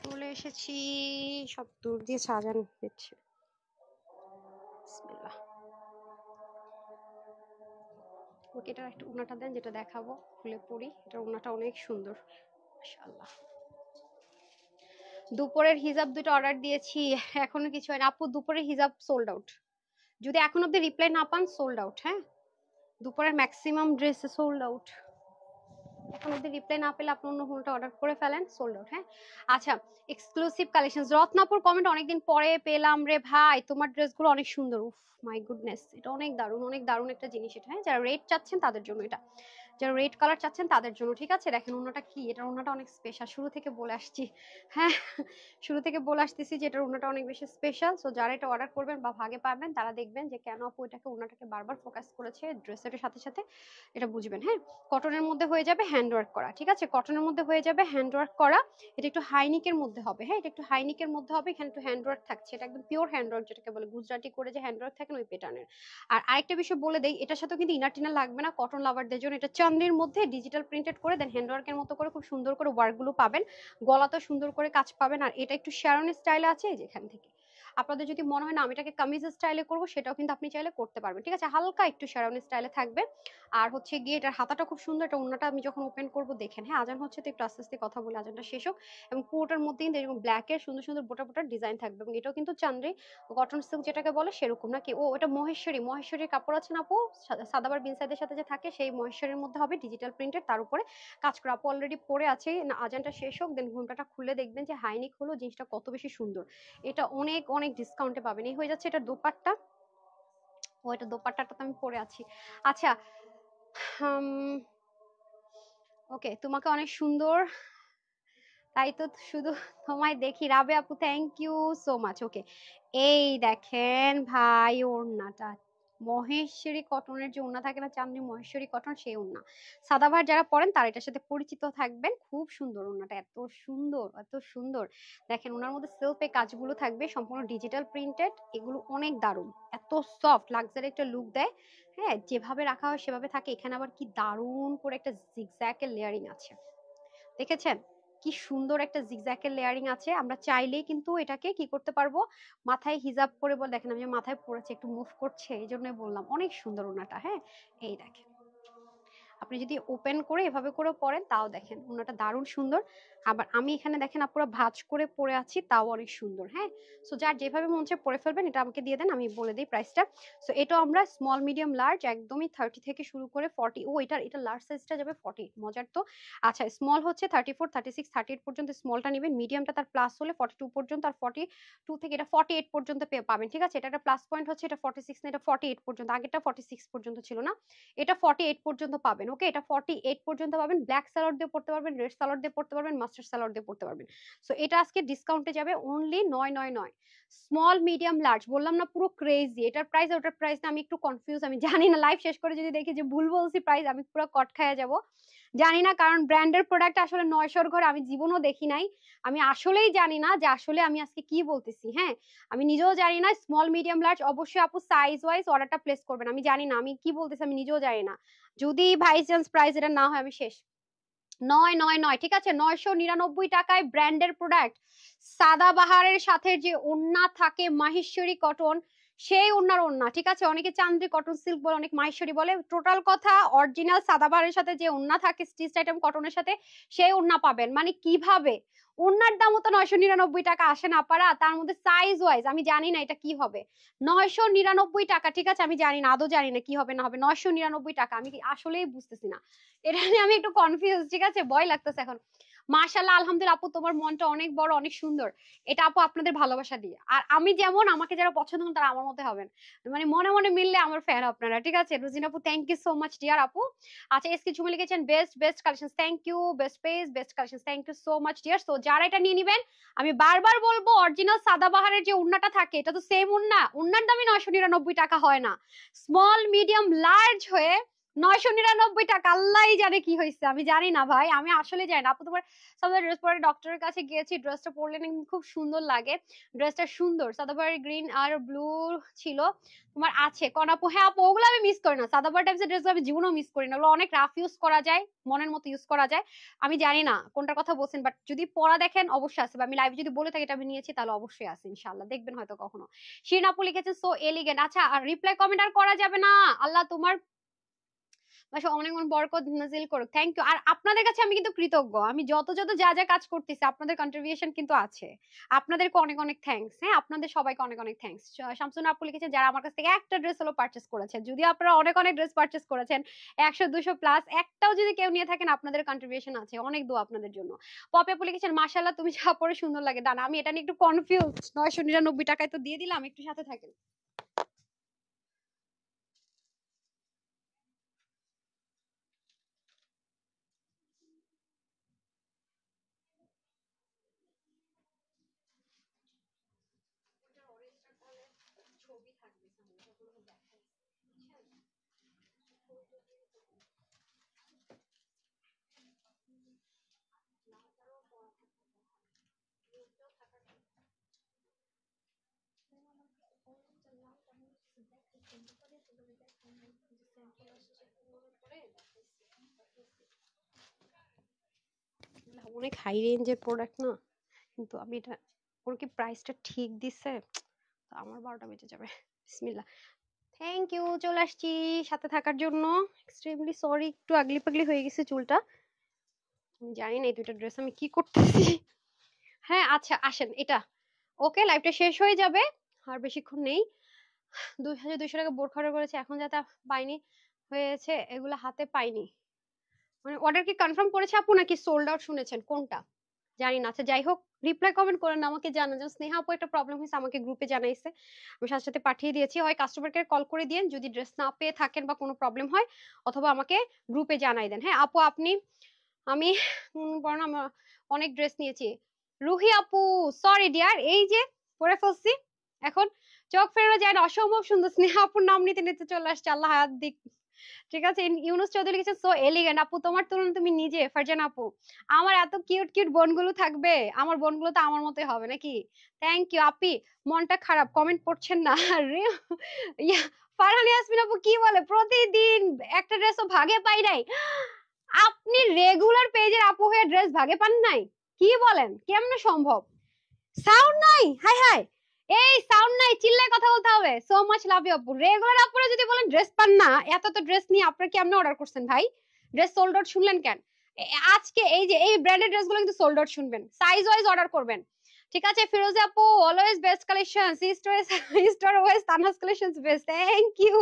চলে এসেছি, সব দূর দিয়ে সাজানো হয়েছে। বিসমিল্লাহ। ওকে, এটা একটু উনাটা দেন, যেটা দেখাবো খুলে পড়ি। এটা উনাটা অনেক সুন্দর, মাশাআল্লাহ। দুপুরের হিজাব দুটো অর্ডার দিয়েছি, এখনো কিছু হয়নি আপু। দুপুরের হিজাব সোল্ড আউট, যদি এখন অব্দি রিপ্লাই না পান সোল্ড আউট, হ্যাঁ? দুপুরের ম্যাক্সিমাম ড্রেস সোল্ড আউট, এখন অব্দি রিপ্লাই না পেলে আপনি অন্য কোনটা অর্ডার করে ফেলেন, সোল্ড আউট, হ্যাঁ? আচ্ছা, এক্সক্লুসিভ কালেকশনস। রত্নাপুর কমেন্ট অনেকদিন পরে পেলাম রে ভাই, তোমার ড্রেসগুলো অনেক সুন্দর। উফ মাই গুডনেস, এটা অনেক দারুণ, অনেক দারুণ একটা জিনিস এটা, হ্যাঁ? যারা রেড চাচ্ছেন তাদের জন্য এটা, যারা রেড কালার চাচ্ছেন তাদের জন্য, ঠিক আছে? দেখেন ওনাটা কি, এটার ওনাটা অনেক স্পেশাল, শুরু থেকে বলে আসছি, হ্যাঁ শুরু থেকে বলে আসতেছি যে এটার ওনাটা অনেক বেশি স্পেশাল। সো যারা এটা অর্ডার করবেন বা ভাগে পাবেন তারা দেখবেন যে কেন আপু এটাকে ওনাটাকে বারবার ফোকাস করেছে ড্রেসের সাথে সাথে, এটা বুঝবেন, হ্যাঁ? কটনের মধ্যে হয়ে যাবে হ্যান্ডওয়ার্ক করা, ঠিক আছে? কটনের মধ্যে হয়ে যাবে হ্যান্ডওয়ার্ক করা, এটা একটু হাইনিকের মধ্যে হবে, হ্যাঁ? এটা একটু হাইনিকের মধ্যে হবে, এখানে একটু হ্যান্ডওয়ার্ক থাকছে, এটা একদম পিওর হ্যান্ডওয়ার্ক, যেটাকে বলে গুজরাটি করে যে হ্যান্ডওয়ার্ক থাকে ওই প্যাটার্নের। আর আরেকটা বিষয় বলে দেই, এটার সাথে কিন্তু ইনার টিনার লাগবে না, কটন লাভারদের জন্য। এটা চান্দির মধ্যে ডিজিটাল প্রিন্টেড করে দেন হ্যান্ডওয়ার্কের মতো করে, খুব সুন্দর করে ওয়ার্ক গুলো পাবেন, গলাতেও সুন্দর করে কাজ পাবেন। আর এটা একটু শ্যারন স্টাইলে আছে, এই যেখান থেকে আপনাদের যদি মনে হয় না আমি এটাকে কামিজ স্টাইলে করবো, সেটাও কিন্তু আপনি চাইলে করতে পারবেন, ঠিক আছে? হালকা একটু শ্যারন স্টাইলে থাকবে। আর হচ্ছে গিয়ে এটার হাতাটা খুব সুন্দর, এটা ওন্নাটা আমি যখন ওপেন করব দেখেন, হ্যাঁ? আজান হচ্ছে তো একটু আস্তে আস্তে কথা বলে আজানটা শেষ হোক। এবং পুরোটার মধ্যে কিন্তু এরকম ব্ল্যাক এর সুন্দর সুন্দর বোটা বোটা ডিজাইন থাকবে, এবং এটাও কিন্তু চান্দ্রি কটন সিল্ক যেটাকে বলে সেরকম নাকি। ও এটা মহেশ্বরী, মহেশ্বরীর কাপড় আছে না আপু, সাদাবার বিনসাইদের সাথে যে থাকে, সেই মহেশ্বরীর মধ্যে হবে ডিজিটাল প্রিন্টেড, তার উপরে কাজ করা। আপু অলরেডি পরে আছে, না আজানটা শেষ হোক দেন ঘুমটাটা খুলে দেখবেন যে হাইনিক হলো জিনিসটা কত বেশি সুন্দর। এটা অনেক অনেক ডিসকাউন্টে পাবেন। এই হয়ে যাচ্ছে এটা দোপাট্টা, ও এটা দোপাট্টাটা তো আমি পরে আছি। আচ্ছা, ওকে, তোমাকে অনেক সুন্দর, তাই তো শুধু তোমায় দেখি। রাবে আপু থ্যাংক ইউ সো মাচ, ওকে? এই দেখেন ভাই ওড়নাটা, মহেশ্বরী কটনের যে ওড়না থাকে না, চাঁদনি মহেশ্বরী কটন, সেই ওড়না। সাদাভার যারা পরেন তারা এটার সাথে পরিচিত থাকবেন, খুব সুন্দর ওড়নাটা, এত সুন্দর, এত সুন্দর। দেখেন ওনার মধ্যে সেলফে কাজগুলো থাকবে সম্পূর্ণ ডিজিটাল প্রিন্টেড, এগুলো অনেক দারুণ, এত সফট লাক্সারি একটা লুক দেয়, হ্যাঁ? যেভাবে রাখা হয় সেভাবে থাকে। এখানে আবার কি দারুণ করে একটা জিগজ্যাগের লেয়ারিং আছে, দেখেছেন? কি সুন্দর একটা জিগজ্যাগের লেয়ারিং আছে। আমরা চাইলেই কিন্তু এটাকে কি করতে পারবো, মাথায় হিজাব করে, বল দেখেন আমি মাথায় পড়েছি, একটু মুভ করছে, এই জন্য বললাম অনেক সুন্দর ওনাটা, হ্যাঁ? এই দেখেন, আপনি যদি ওপেন করে এভাবে করে পরেন তাও দেখেন ওনাটা দারুণ সুন্দর। আবার আমি এখানে দেখেন পুরো ভাঁজ করে পরে আছি, তাও অনেক সুন্দর। হ্যাঁ, সো যার যেভাবে মন চায় পরে ফেলবেন। এটা আমাকে দিয়ে দেন, আমি বলে দিই প্রাইসটা। সো এটা আমরা স্মল মিডিয়াম লার্জ একদমই 30 থেকে শুরু করে 40, ও এটা লার্জ সাইজটা যাবে 40, মজার তো। আচ্ছা, স্মল হচ্ছে 34, 36, 38 পর্যন্ত স্মলটা নেবেন, মিডিয়ামটা তার প্লাস হলে 42 পর্যন্ত, আর 42 থেকে এটা 48 পর্যন্ত পাবেন। ঠিক আছে, এটা একটা প্লাস পয়েন্ট হচ্ছে এটা 46 না, এটা 48 পর্যন্ত, আগেরটা 46 পর্যন্ত ছিল না, এটা 48 পর্যন্ত পাবেন। ওকে, এটা 48 পর্যন্ত পাবেন। ব্ল্যাক সালোয়ার দিয়ে পড়তে পারবেন, রেড সালোয়ার দিয়ে পড়তে পারবেন, মাস্টার্ড সালোয়ার দিয়ে পড়তে পারবেন। সো এটা আজকে ডিসকাউন্টে যাবে অনলি 999। স্মল মিডিয়াম লার্জ বললাম না, পুরো ক্রেজি। এটার প্রাইস ওটার প্রাইস আমি একটু কনফিউজ, আমি জানি না, লাইভ শেষ করে যদি দেখি যে ভুল বলছি প্রাইস, আমি পুরো কট খাইয়া যাব, জানি না। কারণ ব্র্যান্ডের প্রোডাক্ট আসলে 900-র ঘরে আমি জীবনও দেখি নাই। আমি আসলেই জানি না যে আসলে আমি আজকে কি বলতেছি। হ্যাঁ, আমি নিজেও জানি না। স্মল মিডিয়াম লার্জ অবশ্যই আপু সাইজ ওয়াইজ অর্ডারটা প্লেস করবেন। আমি জানি না আমি কি বলতেছি, আমি নিজেও জানি না। যদি বাই চান্স প্রাইস এটা না হয় আমি শেষ। 999, ঠিক আছে, 999 টাকায় ব্র্যান্ডের প্রোডাক্ট। সাদাবাহারের সাথে যে ওড়না থাকে মাহেশ্বরী কটন, সেই ওড়নার ওড়না। ঠিক আছে, অনেকে চান্দ্রি কটন সিল্ক বলে, অনেক মাহেশ্বরী বলে, টোটাল কথা অরিজিনাল সাদাবাহারের সাথে যে ওড়না থাকে স্টিচ আইটেম কটনের সাথে, সেই ওড়না পাবেন। মানে কিভাবে ওড়নার দামও তো 999 টাকা আসে না পারা, তার মধ্যে সাইজ ওয়াইজ আমি জানি না এটা কি হবে। 999 টাকা, ঠিক আছে, আমি জানি না, আদৌ জানি না কি হবে না হবে। 999 টাকা, আমি আসলেই বুঝতেছি না, এটা নিয়ে আমি একটু কনফিউজ। ঠিক আছে, ভয় লাগতেছে এখন। মাশাআল্লাহ, আলহামদুলিল্লাহ আপু, তোমার মনটা অনেক বড়, অনেক সুন্দর। এটা আপু আপনাদের ভালোবাসা দিয়ে। আর আমি যেমন, আমাকে যারা পছন্দ করেন তারা আমার মতো হবেন, মানে মনে মনে মিললে আমার ফ্যান আপনারা। ঠিক আছে, রুজিনা আপু, thank you so much dear আপু। আচ্ছা, এসকে ঝুমে লিখেছেন best best collection, thank you. Best page best collection, thank you so much dear. So যারা এটা নিয়ে নিবেন, আমি বারবার বলবো, অরিজিনাল সাদাবাহারের যে উন্নাটা থাকে এটা তো সেম উন্না, উন্নার দামই 999 টাকা হয় না। স্মল মিডিয়াম লার্জ হয়ে 999 টাকা, আল্লাহ জানে কি হয়েছে, আমি জানি না ভাই, আমি আসলে জানি না। আপু তোমার সাদা ড্রেস পরে ডক্টরের কাছে গিয়েছি, ড্রেসটা পরলে খুব সুন্দর লাগে। ড্রেসটা সুন্দর, সাদাবাহারি গ্রিন আর ব্লু ছিল তোমার আছে কোন আপু? হ্যাঁ আপু, ওগুলো আমি মিস করি না, সাদাবাহার টাইপসের ড্রেস আমি জীবনেও মিস করি না, ওগুলো অনেক রাফ ইউজ করা যায়, মনের মতো ইউজ করা যায়। আমি জানি না কোনটার কথা বলছেন, বাট যদি পড়া দেখেন অবশ্যই আছে, বা আমি লাইভে যদি বলে থাকি এটা আমি নিয়েছি, তাহলে অবশ্যই আছে ইনশাআল্লাহ, দেখবেন হয়তো কখনো। শিরিন আপু লিখেছেন সো এলিগেন্ট। আচ্ছা, আর রিপ্লাই কমেন্ট আর করা যাবে না, আল্লাহ তোমার বাসা অনেক অনেক বরকত নাজিল করুক। Thank you. আর আপনাদের কাছে আমি কিন্তু কৃতজ্ঞ, আমি যত যত যা যা কাজ করতেছি আপনাদের কন্ট্রিবিউশন কিন্তু আছে, আপনাদেরকে অনেক অনেক থ্যাঙ্কস। হ্যাঁ, আপনাদের সবাইকে অনেক অনেক থ্যাঙ্কস। শামসুন আপু লিখেছেন যারা আমার কাছ থেকে একটা ড্রেস হলো পারচেস করেছেন, যদি আপনারা অনেক অনেক ড্রেস পারচেস করেছেন 100-200 প্লাস, একটাও যদি কেউ নিয়ে থাকেন, আপনাদের কন্ট্রিবিউশন আছে, অনেক দোয়া আপনাদের জন্য। পপে আপু লিখেছেন মাশাআল্লাহ তুমি যা পরে সুন্দর লাগে। দান, আমি এটা নিয়ে একটু কনফিউজ, 999 টাকায় তো দিয়ে দিলাম, একটু সাথে থাকেন। ছবি থাকবে অনেক হাই রেঞ্জের প্রোডাক্ট না, কিন্তু আমি এটা, ওর কি প্রাইসটা ঠিক দিছে, তো আমার 12টা বেজে যাবে। বিসমিল্লাহ, থ্যাংক ইউ, চলে আসছি সাথে থাকার জন্য। এক্সট্রিমলি সরি, একটু আগলি পাগলি হয়ে গেছে চুলটা, আমি জানি না এই দুইটা ড্রেস আমি কি করতেছি। হ্যাঁ আচ্ছা, আসেন এটা। ওকে, লাইভটা শেষ হয়ে যাবে, আর বেশিক্ষণ নেই। 2200 টাকা বোরখা অর্ডার করেছে, এখন যাতে পাইনি হয়েছে, এগুলো হাতে পাইনি। মানে অর্ডার কি কনফার্ম করেছে আপু, নাকি সোল্ড আউট শুনেছেন, কোনটা জানি না। আচ্ছা যাই হোক, রিপ্লাই কমেন্ট করেন, আমাকে জানান। যেমন স্নেহা আপু একটা প্রবলেম হয়েছে, আমাকে গ্রুপে জানাইছে, আমি সাথে সাথে পাঠিয়ে দিয়েছি। হয় কাস্টমার কেয়ার কল করে দিন যদি ড্রেস না পেয়ে থাকেন বা কোনো প্রবলেম হয়, অথবা আমাকে গ্রুপে জানাই দেন। হ্যাঁ আপু, আপনি, আমি বরং আমার অনেক ড্রেস নিয়েছি। রুহি আপু, সরি ডিয়ার, এই যে পরে ফেলছি, এখন চোখ ফেরানো যায় না, অসম্ভব সুন্দর। স্নেহা আপুর নাম নিতে নিতে চলে আসছে, আল্লাহ হায়াত দিক। ঠিক আছে, ইউনুস চৌধুরী লিখেছেন সো এলিগেন্ট আপু, তোমার তুলনা তুমি নিজে। ফারজান আপু, আমার এত কিউট কিউট বোনগুলো থাকবে, আমার বোনগুলো তো আমার মতোই হবে নাকি। থ্যাংক ইউ আপি, মনটা খারাপ, কমেন্ট পড়ছেন না। আরে ফারহান ইয়াসমিন আপু কি বলে, প্রতিদিন একটা ড্রেসও ভাগে পাই নাই। আপনি রেগুলার পেজের আপু হয়ে ড্রেস ভাগে পান নাই? কি বলেন, কেমনে সম্ভব? সাউন্ড নাই, হাই হাই, এই সাউন্ড নাই, চিল্লায় কথা বলতে হবে। সো মাচ লাভ ইউ আপু। রেগুলার আপুরা যদি বলেন ড্রেস পান না, এত তো ড্রেস নিয়ে আপনারা কেমনে অর্ডার করছেন ভাই? ড্রেস সোল্ড আউট শুনলেন কেন? আজকে এই যে এই ব্র্যান্ডেড ড্রেসগুলো কিন্তু সোল্ড আউট শুনবেন, সাইজ ওয়াইজ অর্ডার করবেন। ঠিক আছে ফিরোজা আপু, অলওয়েজ বেস্ট কালেকশন, স্টোর ওয়েস Tanhas collections best, thank you.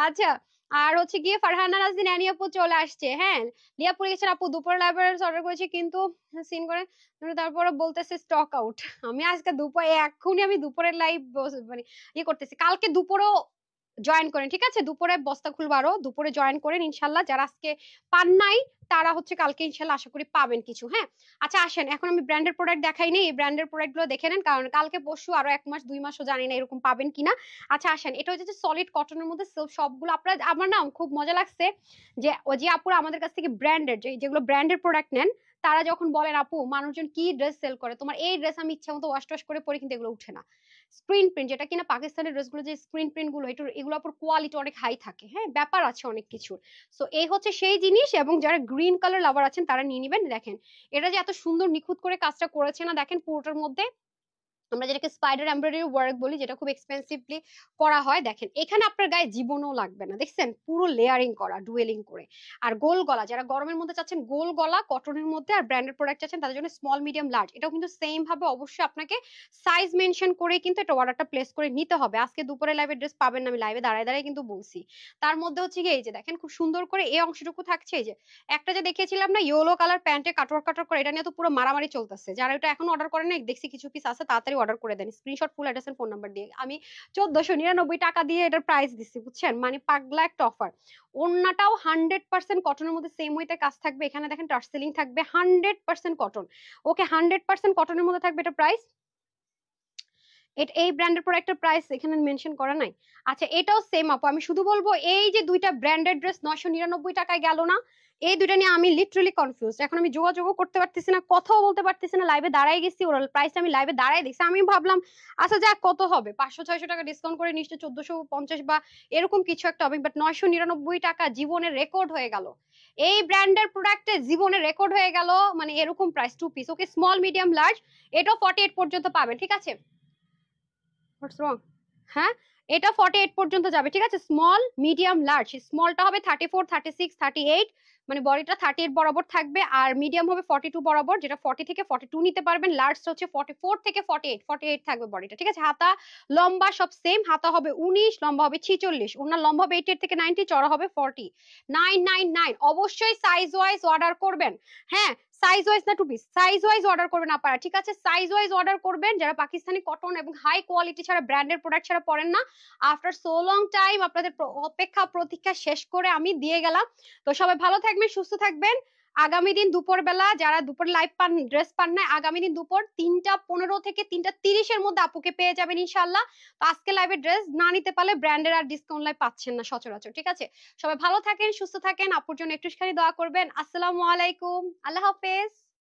আচ্ছা, আর হচ্ছে গিয়ে ফারহানা নাজনীন অ্যানি আপু চলে আসছে। হ্যাঁ, লিয়া পরে গেছেন আপু, দুপুর লাইব্রেরি অর্ডার করেছি কিন্তু সিন করে তারপরে বলতেছে স্টক আউট। আমি আজকে দুপুরে এখনই আমি দুপুরের লাইভ মানে ইয়ে করতেছি, কালকে দুপুরও জয়েন করেন, ঠিক আছে? দুপুরে বস্তা খুলবো, আরো দুপুরে জয়েন করেন ইনশাল্লাহ। যারা আজকে পান নাই তারা হচ্ছে কালকে ইনশাল্লাহ আশা করি পাবেন কিছু। হ্যাঁ, আচ্ছা আসেন, এখন আমি ব্র্যান্ডের প্রোডাক্ট দেখাই নেই, এই ব্র্যান্ডের প্রোডাক্ট গুলো দেখে নেন, কারণ কালকে পরশু আরো 1 মাস 2 মাসও জানি না এরকম পাবেন কিনা। আচ্ছা আসেন, এটা হচ্ছে সলিড কটনের মধ্যে সবগুলো আপনার, আমার না খুব মজা লাগছে যে ও যে আপুরা আমাদের কাছ থেকে ব্র্যান্ডেড যেগুলো ব্র্যান্ডের প্রোডাক্ট নেন, তারা যখন বলেন আপু মানুষজন কি ড্রেস সেল করে, তোমার এই ড্রেস আমি ইচ্ছা মতো ওয়াশ টোয়াশ করে পরে কিন্তু এগুলো উঠে না। স্ক্রিন প্রিন্ট, যেটা কিনা পাকিস্তানের ড্রেসগুলো যে স্ক্রিন প্রিন্ট গুলো, এগুলো আপুর কোয়ালিটি অনেক হাই থাকে। হ্যাঁ, ব্যাপার আছে অনেক কিছুর। সো এই হচ্ছে সেই জিনিস, এবং যারা গ্রিন কালার লাভার আছেন তারা নিয়ে নিবেন। দেখেন এটা যে এত সুন্দর নিখুঁত করে কাজটা করেছে না, দেখেন পুরোটার মধ্যে আমরা যেটাকে স্পাইডার এমব্রয়ডারি ওয়ার্ক বলি, যেটা খুব এক্সপেন্সিভলি করা হয়। দেখেন এখানে আপনার গায়ে জীবনও লাগবে না, দেখছেন পুরো লেয়ারিং করা ডুয়েলিং করে। আর গোল গলা, যারা গরমের মধ্যে চাচ্ছেন গোল গলা কটনের মধ্যে আর ব্র্যান্ডেড প্রোডাক্ট চাচ্ছেন তাদের জন্য স্মল মিডিয়াম লার্জ, এটাও কিন্তু সেম ভাবে অবশ্যই আপনাকে সাইজ মেনশন করে কিন্তু এটা অর্ডারটা প্লেস করে নিতে হবে। আজকে দুপুরে লাইভে ড্রেস পাবেন না, আমি লাইভে দাঁড়ায় দাঁড়ায় কিন্তু বলছি। তার মধ্যে হচ্ছে কি এই যে দেখেন খুব সুন্দর করে এই অংশটুকু থাকছে, এই যে একটা যে দেখিয়েছিলাম না ইয়েলো কালার প্যান্টে কাটওয়ার্ক কাটওয়ার্ক করে, এটা নিয়ে তো পুরো মারামারি চলতেছে। যারা এটা এখন অর্ডার করেন না, দেখছি কিছু পিস আছে, তাড়াতাড়ি অর্ডার করে দেন screenshot, full address and phone number দিয়ে। আমি 1499 টাকা দিয়ে এটার প্রাইস দিচ্ছি, বুঝছেন? মানে পাগলা একটা অফার। ওন্নাটাও 100% কটনের মধ্যে সেম ওয়েতে কাজ থাকবে, এখানে দেখেন টার্সেলিং থাকবে 100% কটন। ওকে 100% কটনের মধ্যে থাকবে এটা প্রাইস। এই ব্র্যান্ডের প্রোডাক্টের প্রাইস এখানে মেনশন করা নাই। আচ্ছা এটাও সেম আপু, আমি শুধু বলবো এই যে দুইটা ব্র্যান্ডেড ড্রেস 999 টাকায় গেল না, এই দুইটা নিয়ে আমি লিটারালি কনফিউজ। এখন আমি যোগাযোগও করতে পারতেছি না, কথাও বলতে পারতেছি না, লাইভে দাঁড়াই গেছি, ওরা প্রাইসটা আমি লাইভে দাঁড়াই দেখছি। আমি ভাবলাম আচ্ছা যাক কত হবে, 500-600 টাকা ডিসকাউন্ট করে নিশ্চয় 1450 বা এরকম কিছু একটা হবে, বাট 999 টাকা জীবনের রেকর্ড হয়ে গেল। এই ব্র্যান্ডের প্রোডাক্টে জীবনের রেকর্ড হয়ে গেল, মানে এরকম প্রাইস 2 পিস। ওকে স্মল মিডিয়াম লার্জ এটাও 48 পর্যন্ত পাবেন, ঠিক আছে? হোয়াটস রং? হ্যাঁ, এটা 48 পর্যন্ত যাবে, ঠিক আছে? স্মল মিডিয়াম লার্জ, স্মলটা হবে 34 36 38, মানে বডিটা 38 বরাবর থাকবে, আর মিডিয়াম হবে 42 বরাবর, যেটা 40 থেকে 42 নিতে পারবেন। লার্জ হচ্ছে 44 থেকে 48 থাকবে বডিটা, ঠিক আছে? হাতা লম্বা সব সেম, হাতা হবে 19, লম্বা হবে 46, ওনার লম্বা হবে 88 থেকে 90, চড়া হবে 4999। অবশ্যই সাইজ ওয়াইজ অর্ডার করবেন। হ্যাঁ, সাইজ ওয়াইজ না two piece, size wise order করবেন আপনারা, ঠিক আছে? সাইজ ওয়াইজ অর্ডার করবেন যারা পাকিস্তানি কটন এবং হাই কোয়ালিটি ছাড়া ব্র্যান্ডেড প্রোডাক্ট ছাড়া পড়েন না। আফটার সো লং টাইম আপনাদের অপেক্ষা প্রতীক্ষা শেষ করে আমি দিয়ে গেলাম। তো সবাই ভালো থাকবেন, সুস্থ থাকবেন। আগামী দিন দুপুর বেলা যারা দুপুর লাইভ পান, ড্রেস পান না, আগামী দিন দুপুর 3টা15 থেকে 3টা30 মধ্যে আপুকে পেয়ে যাবেন ইনশাল্লাহ। তো আজকে লাইভে ড্রেস না নিতে পারলে ব্র্যান্ডের আর ডিসকাউন্ট লাইভ পাচ্ছেন না সচরাচর, ঠিক আছে? সবাই ভালো থাকেন, সুস্থ থাকেন, আপুর জন্য একটুখানি দোয়া করবেন। আসসালামু আলাইকুম, আল্লাহ হাফেজ।